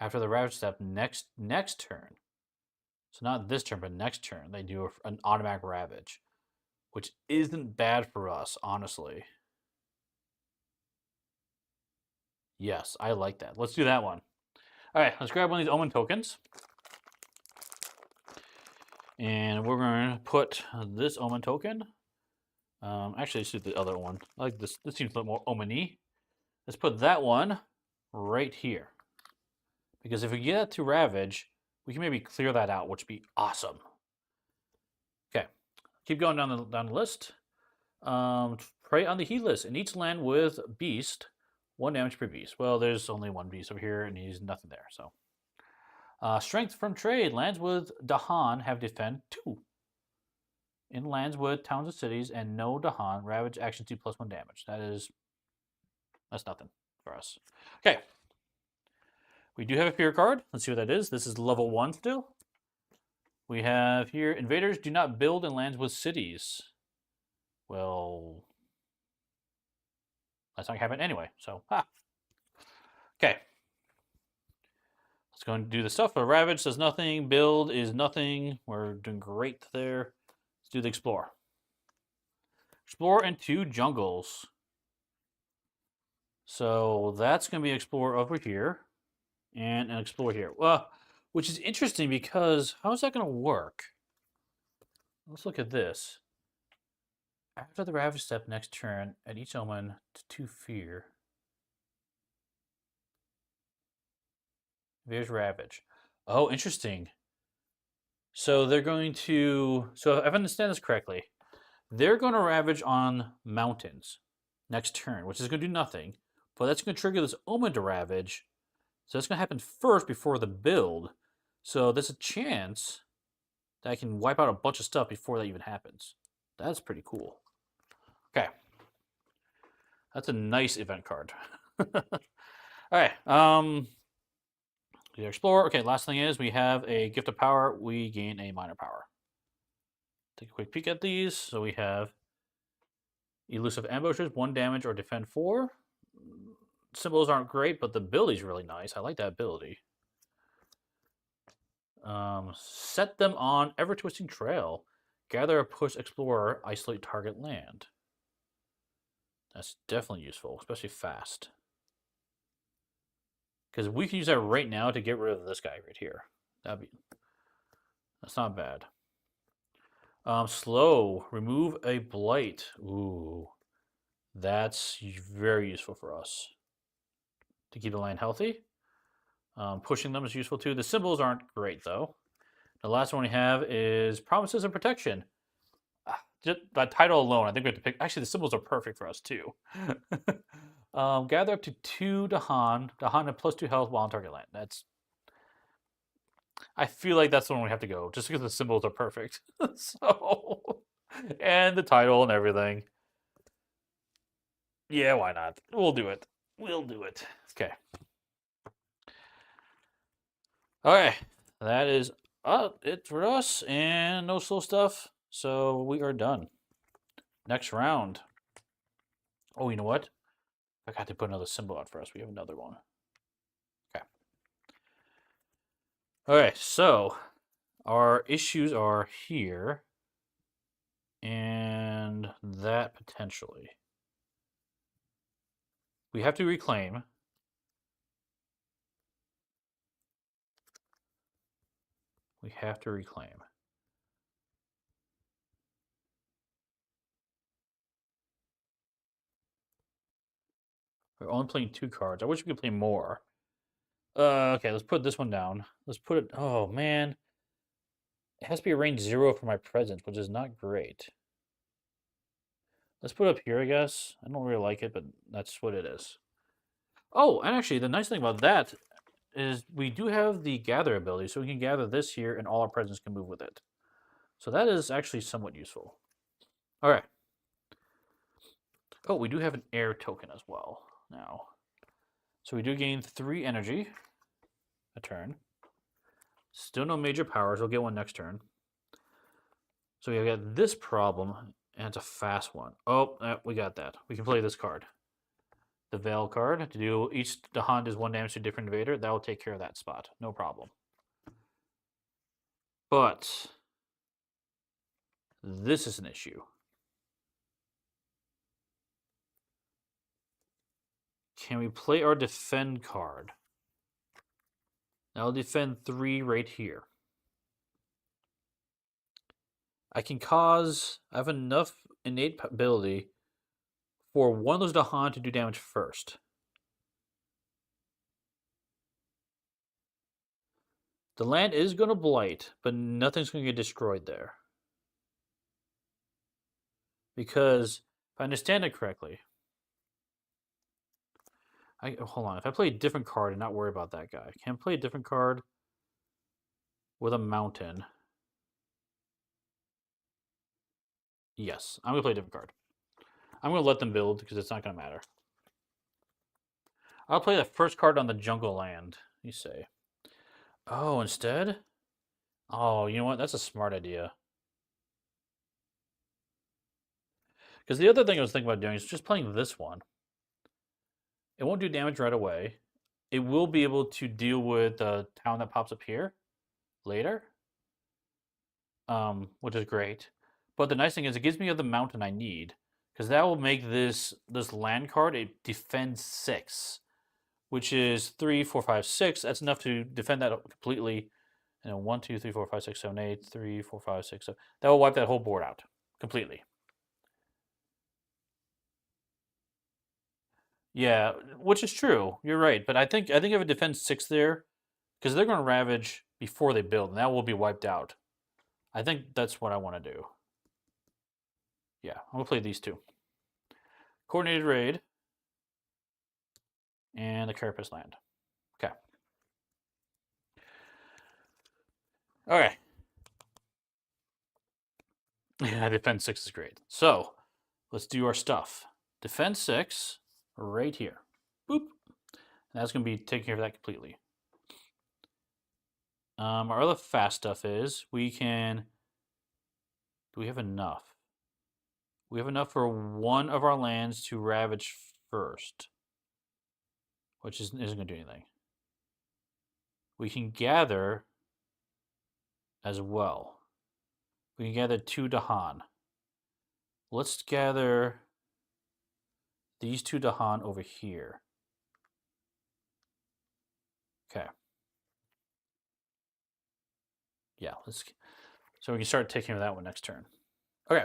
After the ravage step, next turn. So not this turn, but next turn, they do an automatic ravage. Which isn't bad for us, honestly. Yes, I like that. Let's do that one. Alright, let's grab one of these omen tokens. And we're going to put this omen token. Actually, let's do the other one. I like this. This seems a little more omen-y. Let's put that one right here. Because if we get to Ravage, we can maybe clear that out, which would be awesome. Okay, keep going down the list. Prey on the Heedless. In each land with Beast, 1 damage per beast. Well, there's only 1 beast over here, and he's nothing there, so. Strength from Trade. Lands with Dahan have Defend 2. In lands with towns and cities and no Dahan, Ravage action 2 plus 1 damage. That's nothing for us. Okay. We do have a fear card. Let's see what that is. This is level 1 still. We have here, invaders do not build in lands with cities. Well, that's not happening anyway, so, Okay. Let's go and do the stuff. Ravage does nothing. Build is nothing. We're doing great there. Let's do the Explore. Explore into jungles. So that's going to be Explore over here. And an Explore here. Well, which is interesting because how is that going to work? Let's look at this. After the Ravage step next turn, at each omen to 2 fear. There's Ravage. Oh, interesting. So they're going to... So if I understand this correctly, they're going to Ravage on mountains next turn, which is going to do nothing. But that's going to trigger this Omen to Ravage. So that's going to happen first before the build. So there's a chance that I can wipe out a bunch of stuff before that even happens. That's pretty cool. Okay. That's a nice event card. Alright. We explore. Okay, last thing is we have a Gift of Power. We gain a minor power. Take a quick peek at these. So we have Elusive Ambushes, 1 damage or defend 4. Symbols aren't great, but the ability is really nice. I like that ability. Set them on Ever-Twisting Trail. Gather a push explorer, isolate target land. That's definitely useful, especially fast. Because we can use that right now to get rid of this guy right here. That'd be... That's not bad. Slow. Remove a blight. Ooh, that's very useful for us to keep the land healthy. Pushing them is useful too. The symbols aren't great though. The last one we have is promises and protection. Just that title alone, I think we have to pick. Actually, the symbols are perfect for us too. Gather up to 2 Dahan. Dahan at +2 health while on target land. That's. I feel like that's the one we have to go, just because the symbols are perfect. So, and the title and everything. Yeah, why not? We'll do it. We'll do it. Okay. Okay, that is it for us, and no slow stuff. So we are done. Next round. Oh, you know what? I got to put another symbol out for us. We have another one. Okay. Okay, so our issues are here and that potentially. We have to reclaim. We have to reclaim. We're only playing 2 cards. I wish we could play more. Okay, let's put this one down. Let's put it. Oh man, it has to be a range 0 for my presence, which is not great. Let's put it up here, I guess. I don't really like it, but that's what it is. Oh, and actually, the nice thing about that is we do have the gather ability, so we can gather this here, and all our presence can move with it. So that is actually somewhat useful. All right. Oh, we do have an air token as well now. So we do gain 3 energy a turn. Still no major powers. We'll get one next turn. So we got this problem, and it's a fast one. Oh, we got that. We can play this card. The Veil card. To do each Dahan does 1 damage to a different invader. That will take care of that spot. No problem. But this is an issue. Can we play our defend card? That'll defend 3 right here. I have enough innate ability for one of those Dahan to do damage first. The land is going to blight, but nothing's going to get destroyed there. Because, if I understand it correctly, hold on. If I play a different card and not worry about that guy, can I play a different card with a mountain? Yes, I'm going to play a different card. I'm going to let them build because it's not going to matter. I'll play the first card on the jungle land, you say. Oh, instead? Oh, you know what? That's a smart idea. Because the other thing I was thinking about doing is just playing this one. It won't do damage right away. It will be able to deal with the town that pops up here later, which is great. But the nice thing is it gives me the mountain I need, because that will make this land card a defend 6, which is 3, 4, 5, 6. That's enough to defend that completely. And then 1, 2, 3, 4, 5, 6, 7, 8, 3, 4, 5, 6, 7. That will wipe that whole board out completely. Yeah, which is true. You're right, but I think if it defends 6 there, because they're going to ravage before they build, and that will be wiped out. I think that's what I want to do. Yeah, I'm gonna play these 2. Coordinated raid and the Carapace land. Okay. Okay. Yeah, defense 6 is great. So let's do our stuff. Defense 6 right here. Boop. And that's gonna be taking care of that completely. Our other fast stuff is we can. Do we have enough? We have enough for one of our lands to ravage first, which isn't gonna do anything. We can gather as well. We can gather 2 Dahan. Let's gather these 2 Dahan over here. Okay. Yeah, so we can start taking that one next turn. Okay.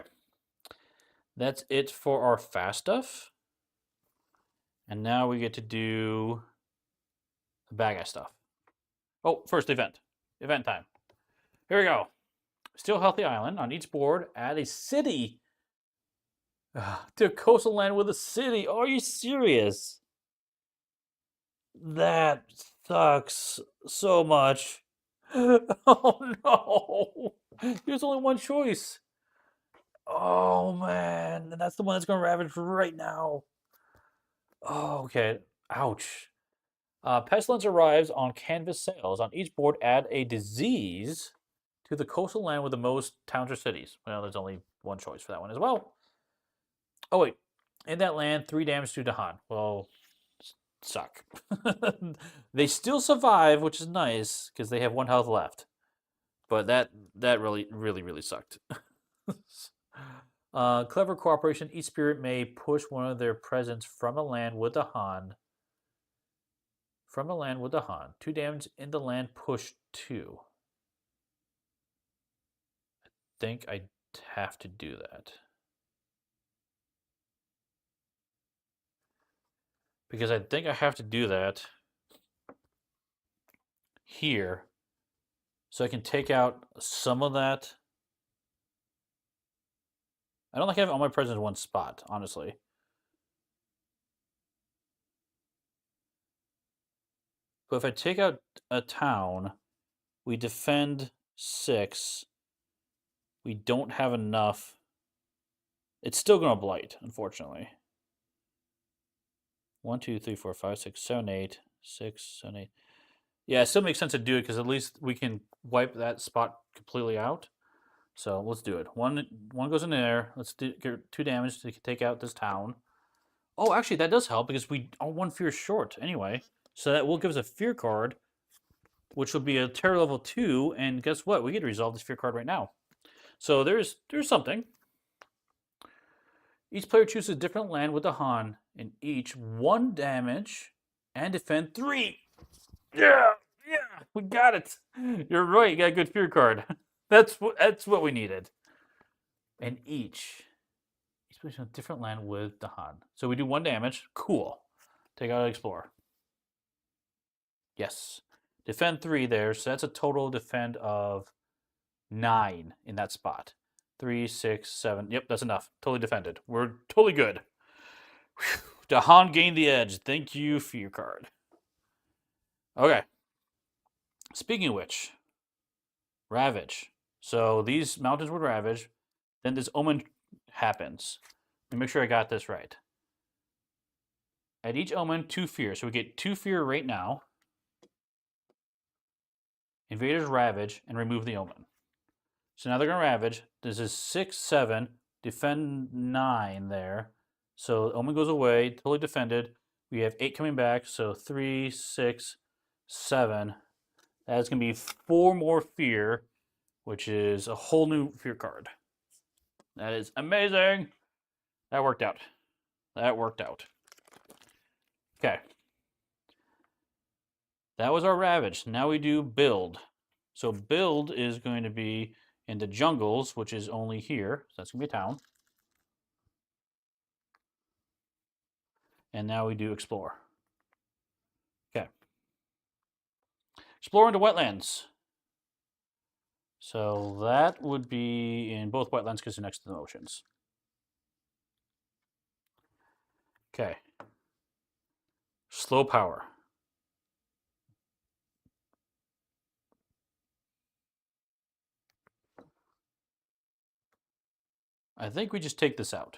That's it for our fast stuff. And now we get to do the bad guy stuff. Oh, first event. Event time. Here we go. Still Healthy Island. On each board, add a city. To a coastal land with a city. Are you serious? That sucks so much. Oh no. There's only one choice. Oh man. And that's the one that's going to ravage right now. Oh, okay. Ouch. Pestilence arrives on canvas sails. On each board, add a disease to the coastal land with the most towns or cities. Well, there's only one choice for that one as well. Oh, wait. In that land, 3 damage to Dahan. Well, suck. They still survive, which is nice, because they have 1 health left. But that really sucked. Clever cooperation. Each spirit may push one of their presents from a land with Dahan. From a land with Dahan. 2 damage in the land, push 2. I think I have to do that. Because I think I have to do that here. So I can take out some of that. I don't think I have all my presents in one spot, honestly. But if I take out a town, we defend 6. We don't have enough. It's still going to blight, unfortunately. 1, 2, 3, 4, 5, 6, 7, 8. 6, 7, 8. Yeah, it still makes sense to do it because at least we can wipe that spot completely out. So let's do it. One goes in there. Let's get 2 damage to take out this town. Oh, actually, that does help because we are 1 fear short anyway. So that will give us a fear card, which will be a terror level 2. And guess what? We get to resolve this fear card right now. So there's something. Each player chooses a different land with Dahan, and each 1 damage and defend 3. Yeah, we got it. You're right. You got a good fear card. That's what we needed. And each plays on a different land with Dahan. So we do 1 damage. Cool. Take out Explorer. Yes. Defend 3 there. So that's a total defend of 9 in that spot. 3, 6, 7. Yep, that's enough. Totally defended. We're totally good. Whew. Dahan gained the edge. Thank you, fear card. Okay. Speaking of which, Ravage. So these mountains would ravage. Then this omen happens. Let me make sure I got this right. At each omen, 2 fear. So we get 2 fear right now. Invaders ravage and remove the omen. So now they're going to ravage. This is 6, 7. Defend 9 there. So omen goes away. Totally defended. We have 8 coming back. So 3, 6, 7. That's going to be 4 more fear, which is a whole new fear card. That is amazing. That worked out. Okay. That was our ravage. Now we do build. So build is going to be in the jungles, which is only here. So that's going to be a town. And now we do explore. Okay. Explore into wetlands. So that would be in both wetlands because they're next to the oceans. Okay. Slow power. I think we just take this out.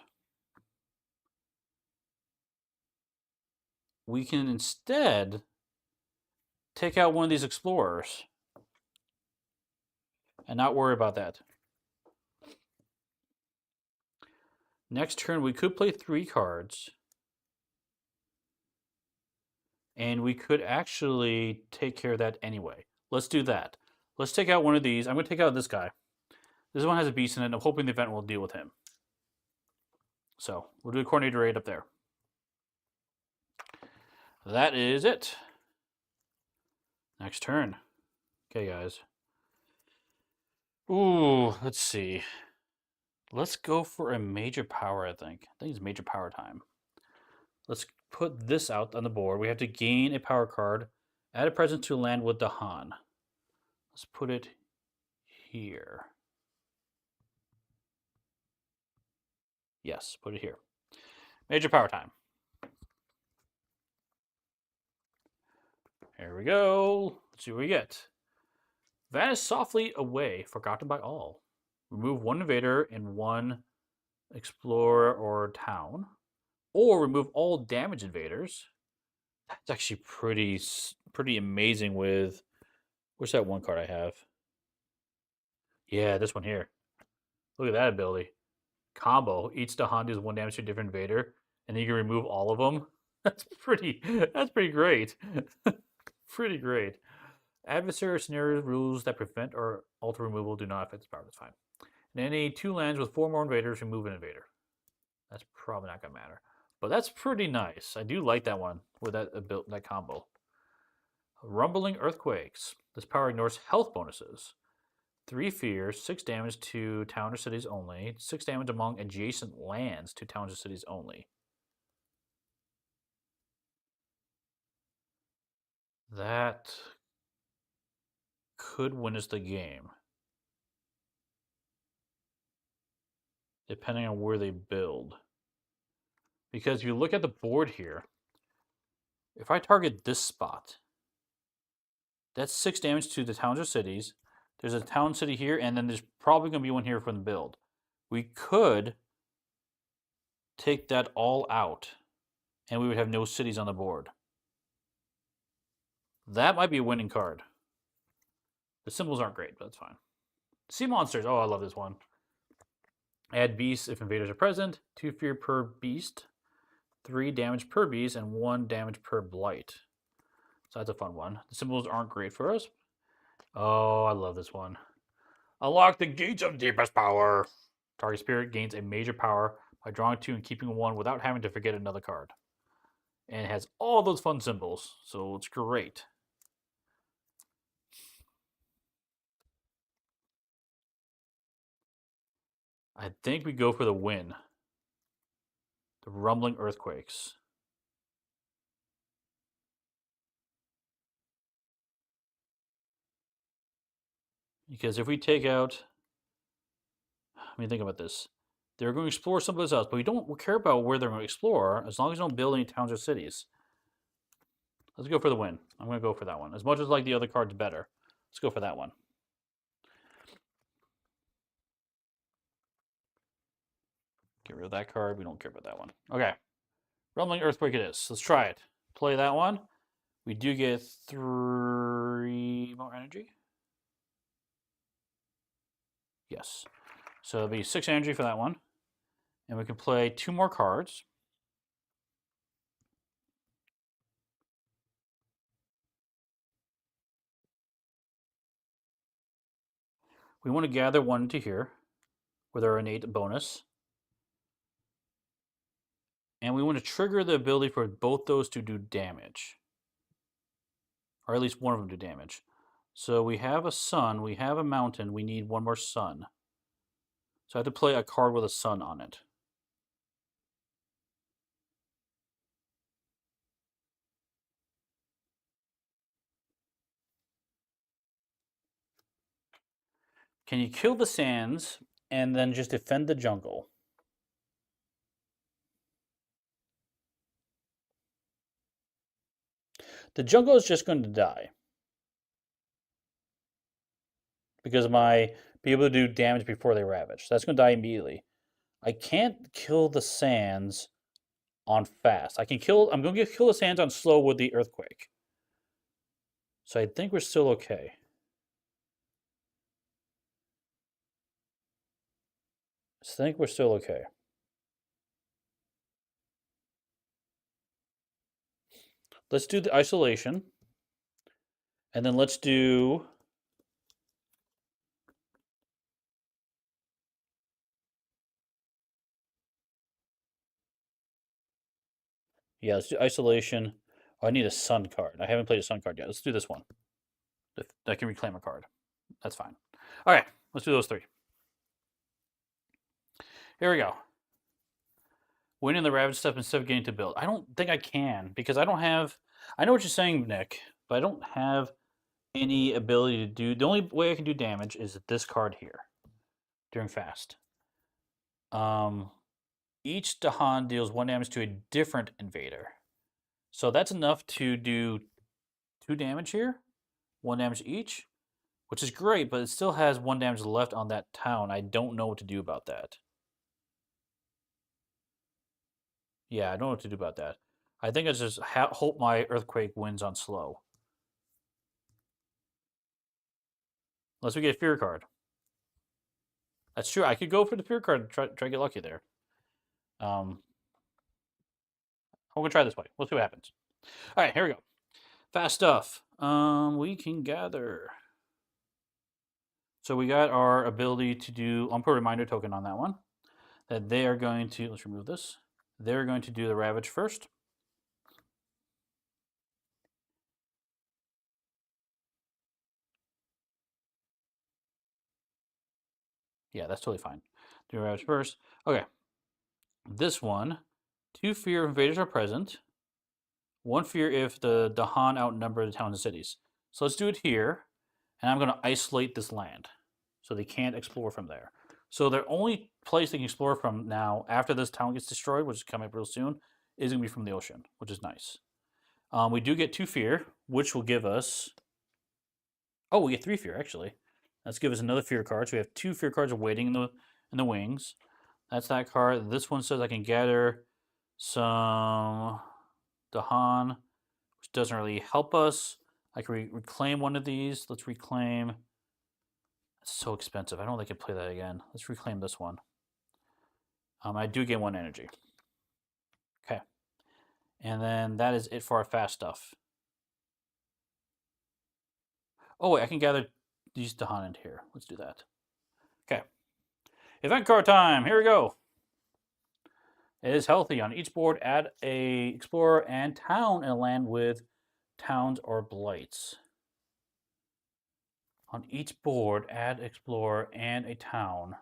We can instead take out one of these explorers and not worry about that. Next turn, we could play 3 cards. And we could actually take care of that anyway. Let's do that. Let's take out one of these. I'm going to take out this guy. This one has a beast in it. I'm hoping the event will deal with him. So we'll do a coordinator right up there. That is it. Next turn. Okay, guys. Ooh, let's see. Let's go for a major power, I think. I think it's major power time. Let's put this out on the board. We have to gain a power card. Add a present to land with Dahan. Let's put it here. Yes, put it here. Major power time. Here we go. Let's see what we get. Vanish softly away, forgotten by all. Remove one invader and one explorer or town. Or remove all damage invaders. That's actually pretty amazing with... Where's that one card I have? Yeah, this one here. Look at that ability. Combo. Each Dahan deals one damage to a different invader, and then you can remove all of them. That's pretty great. Pretty great. Adversary scenario rules that prevent or alter removal do not affect its power. That's fine. And any 2 lands with 4 more invaders, remove an invader. That's probably not gonna matter. But that's pretty nice. I do like that one with that combo. Rumbling Earthquakes. This power ignores health bonuses. 3 fears, 6 damage to towns or cities only, 6 damage among adjacent lands to towns or cities only. That could win us the game. Depending on where they build. Because if you look at the board here, if I target this spot, that's 6 damage to the towns or cities. There's a town city here, and then there's probably going to be one here from the build. We could take that all out, and we would have no cities on the board. That might be a winning card. The symbols aren't great, but that's fine. Sea monsters. Oh, I love this one. Add beasts if invaders are present. 2 fear per beast. 3 damage per beast, and 1 damage per blight. So that's a fun one. The symbols aren't great for us. Oh, I love this one. Unlock the gates of deepest power. Target spirit gains a major power by drawing 2 and keeping 1 without having to forget another card. And it has all those fun symbols, so it's great. I think we go for the win. The Rumbling Earthquakes. Because if we take out... I mean, think about this. They're going to explore someplace else, but we don't care about where they're going to explore as long as they don't build any towns or cities. Let's go for the win. I'm going to go for that one. As much as like the other cards better. Let's go for that one. Get rid of that card. We don't care about that one. Okay. Rumbling Earthquake it is. Let's try it. Play that one. We do get 3 more energy. Yes. So it'll be 6 energy for that one. And we can play 2 more cards. We want to gather 1 into here with our innate bonus. And we want to trigger the ability for both those to do damage. Or at least one of them do damage. So we have a sun, we have a mountain, we need 1 more sun. So I have to play a card with a sun on it. Can you kill the sands and then just defend the jungle? The jungle is just going to die. Because of my be able to do damage before they ravage. So that's going to die immediately. I can't kill the sands on fast. I'm going to kill the sands on slow with the earthquake. So I think we're still okay. I think we're still okay. Let's do the isolation. And then let's do... Yeah, let's do isolation. Oh, I need a sun card. I haven't played a sun card yet. Let's do this one. I can reclaim a card. That's fine. All right. Let's do those 3. Here we go. Winning the Ravage step instead of getting to build. I don't think I can because I don't have. I know what you're saying, Nick, but I don't have any ability to do. The only way I can do damage is this card here during fast. Each Dahan deals 1 damage to a different invader. So that's enough to do 2 damage here, 1 damage each, which is great, but it still has 1 damage left on that town. I don't know what to do about that. Yeah, I don't know what to do about that. I think I just hope my Earthquake wins on slow. Unless we get a Fear card. That's true. I could go for the Fear card and try to get lucky there. I'm going to try this way. We'll see what happens. All right, here we go. Fast stuff. We can gather. So we got our ability to do. I'll put a reminder token on that one. That they are going to. Let's remove this. They're going to do the Ravage first. Yeah, that's totally fine. Do Ravage first. Okay. This one, 2 fear invaders are present. 1 fear if the Dahan outnumber the towns and cities. So let's do it here. And I'm going to isolate this land. So they can't explore from there. So their only place they can explore from now, after this town gets destroyed, which is coming up real soon, is going to be from the ocean, which is nice. We do get 2 fear, which will give us... Oh, we get 3 fear, actually. Let's give us another fear card. So we have 2 fear cards waiting in the wings. That's that card. This one says I can gather some Dahan, which doesn't really help us. I can reclaim one of these. Let's reclaim... It's so expensive. I don't think I can play that again. Let's reclaim this one. I do get 1 energy. Okay. And then that is it for our fast stuff. Oh, wait. I can gather these Dahan into here. Let's do that. Okay. Event card time. Here we go. It is healthy. On each board, add a explorer and town in a land with towns or blights. On each board, add explorer and a town.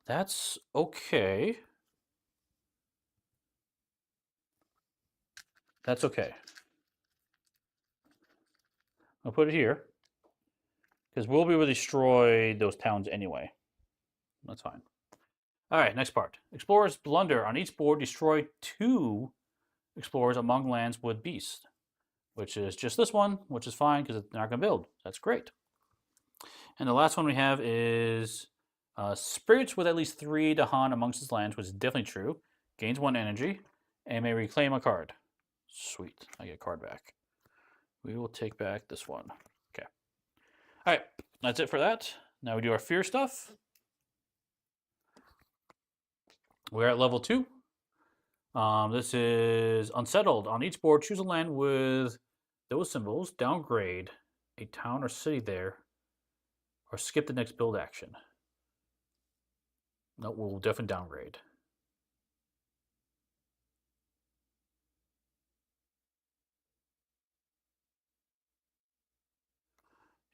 That's okay. That's okay. I'll put it here. Because we'll be able to destroy those towns anyway. That's fine. All right, next part. Explorer's Blunder. On each board, destroy 2 explorers among lands with beasts. Which is just this one, which is fine because they're not going to build. That's great. And the last one we have is spirits with at least 3 Dahan amongst his lands, which is definitely true. Gains 1 energy and may reclaim a card. Sweet. I get a card back. We will take back this one. Okay. All right. That's it for that. Now we do our fear stuff. We're at level 2. This is Unsettled. On each board, choose a land with those symbols. Downgrade a town or city there. Or skip the next build action. No, we'll definitely downgrade.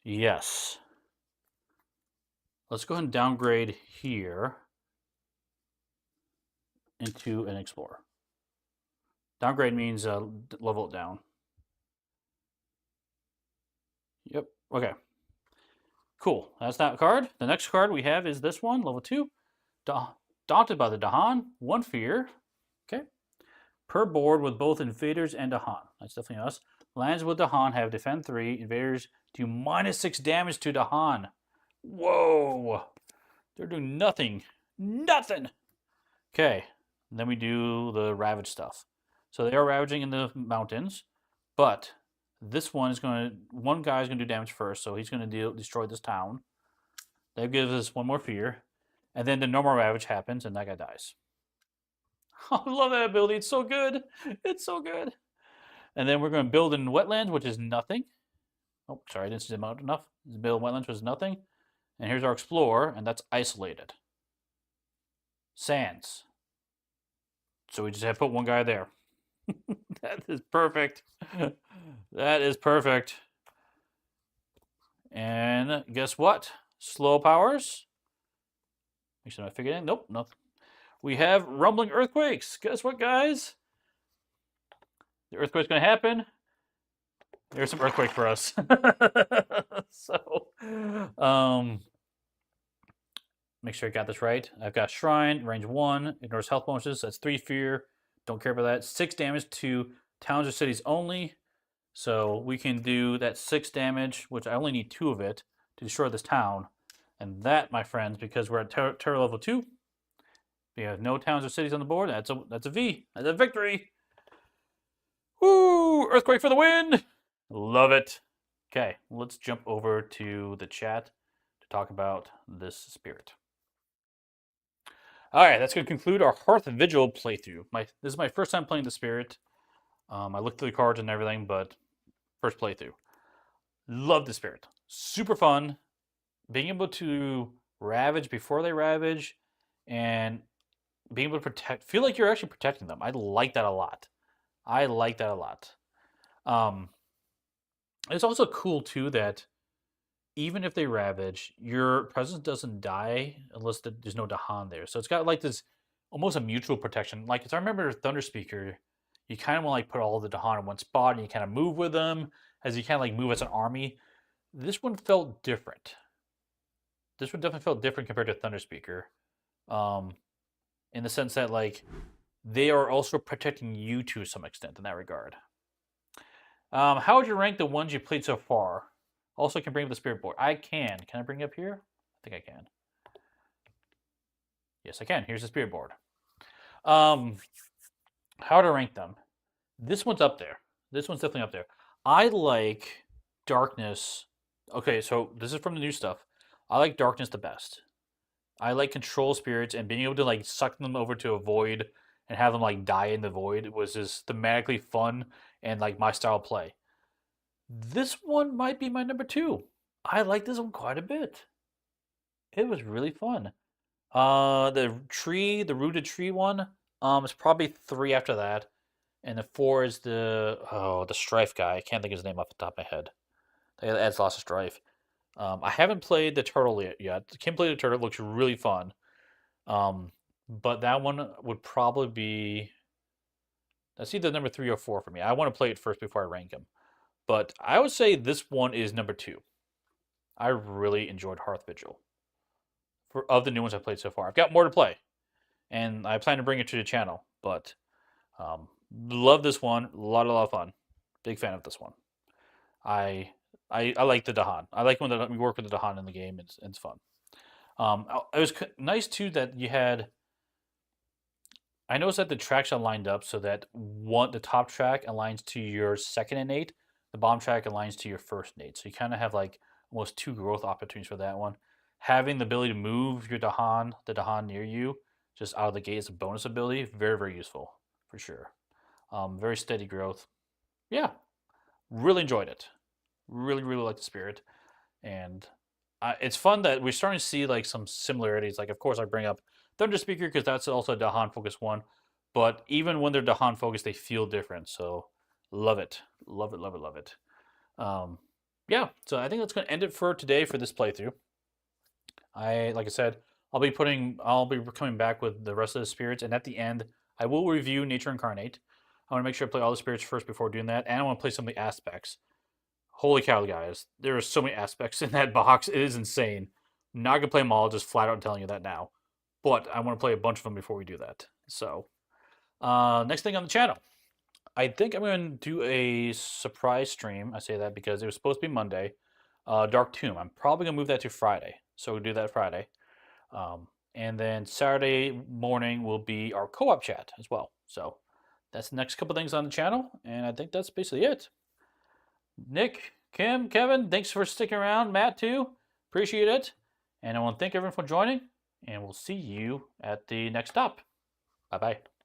Yes. Let's go ahead and downgrade here into an explorer. Downgrade means level it down. Yep. Okay. Cool. That's that card. The next card we have is this one, level 2. Daunted by the Dahan, 1 fear. Okay. Per board with both invaders and Dahan. That's definitely us. Lands with Dahan have defend 3. Invaders do -6 damage to Dahan. Whoa. They're doing nothing. Nothing. Okay. And then we do the ravage stuff. So they are ravaging in the mountains, but this one is going to, one guy is going to do damage first, so he's going to destroy this town. That gives us 1 more fear, and then the normal ravage happens, and that guy dies. I love that ability. It's so good. It's so good. And then we're going to build in wetlands, which is nothing. Oh, sorry, I didn't zoom out enough. Build wetlands, which is nothing. And here's our explorer, and that's isolated. Sands. So we just have to put 1 guy there. That is perfect. That is perfect. And guess what? slow powers. Make sure I figure it in. Nope, nothing. We have rumbling earthquakes. Guess what, guys? The earthquake's going to happen. There's some earthquake for us. So, make sure I got this right. I've got Shrine, range 1, ignores health bonuses. That's 3 fear. Don't care about that. 6 damage to towns or cities only. So we can do that 6 damage, which I only need 2 of it, to destroy this town. And that, my friends, because we're at terror level 2, we have no towns or cities on the board. That's a V. That's a victory. Woo! Earthquake for the win! Love it. Okay, let's jump over to the chat to talk about this spirit. All right, that's going to conclude our Hearth-Vigil playthrough. This is my first time playing the spirit. I looked through the cards and everything, but first playthrough. Love the spirit. Super fun. Being able to ravage before they ravage and being able to protect, feel like you're actually protecting them. I like that a lot. It's also cool too that even if they ravage, your presence doesn't die unless there's no Dahan there. So it's got like this almost a mutual protection. Like as I remember Thunder Speaker, you kind of want to like put all the Dahan in one spot and you kind of move with them as you kind of like move as an army. This one felt different. This one definitely felt different compared to Thunder Speaker, in the sense that like they are also protecting you to some extent in that regard. How would you rank the ones you played so far? Also, can bring up the spirit board. I can. Can I bring it up here? I think I can. Yes, I can. Here's the spirit board. How to rank them? This one's up there. This one's definitely up there. I like darkness. Okay, so this is from the new stuff. I like darkness the best. I like control spirits and being able to like suck them over to a void and have them like die in the void was just thematically fun and like my style of play. This one might be my number 2. I like this one quite a bit. It was really fun. The rooted tree one, is probably 3 after that, and the 4 is the strife guy. I can't think of his name off the top of my head. That adds lots of strife. I haven't played the turtle yet. Kim played the turtle. It looks really fun. But that one would probably be. That's either number 3 or 4 for me. I want to play it first before I rank him. But I would say this one is number 2. I really enjoyed Hearth-Vigil. Of the new ones I've played so far. I've got more to play. And I plan to bring it to the channel. But love this one. A lot of fun. Big fan of this one. I like the Dahan. I like when we work with the Dahan in the game. It's fun. It was nice too that you had. I noticed that the tracks are lined up so that the top track aligns to your second innate, the bottom track aligns to your first innate. So you kind of have like almost 2 growth opportunities for that one. Having the ability to move the Dahan near you, just out of the gate as a bonus ability, very, very useful for sure. Very steady growth. Yeah, really enjoyed it. Really, really like the spirit, and it's fun that we're starting to see like some similarities. Like, of course, I bring up Thunder Speaker because that's also a Dahan focused one, but even when they're Dahan focused, they feel different. So, love it. Yeah, so I think that's going to end it for today for this playthrough. Like I said, I'll be coming back with the rest of the spirits, and at the end, I will review Nature Incarnate. I want to make sure I play all the spirits first before doing that, and I want to play some of the aspects. Holy cow, guys. There are so many aspects in that box. It is insane. I'm not going to play them all, just flat out telling you that now. But I want to play a bunch of them before we do that. So, next thing on the channel. I think I'm going to do a surprise stream. I say that because it was supposed to be Monday. Dark Tomb. I'm probably going to move that to Friday. So we'll do that Friday. And then Saturday morning will be our co-op chat as well. So that's the next couple things on the channel. And I think that's basically it. Nick, Kim, Kevin, thanks for sticking around. Matt, too. Appreciate it. And I want to thank everyone for joining. And we'll see you at the next stop. Bye-bye.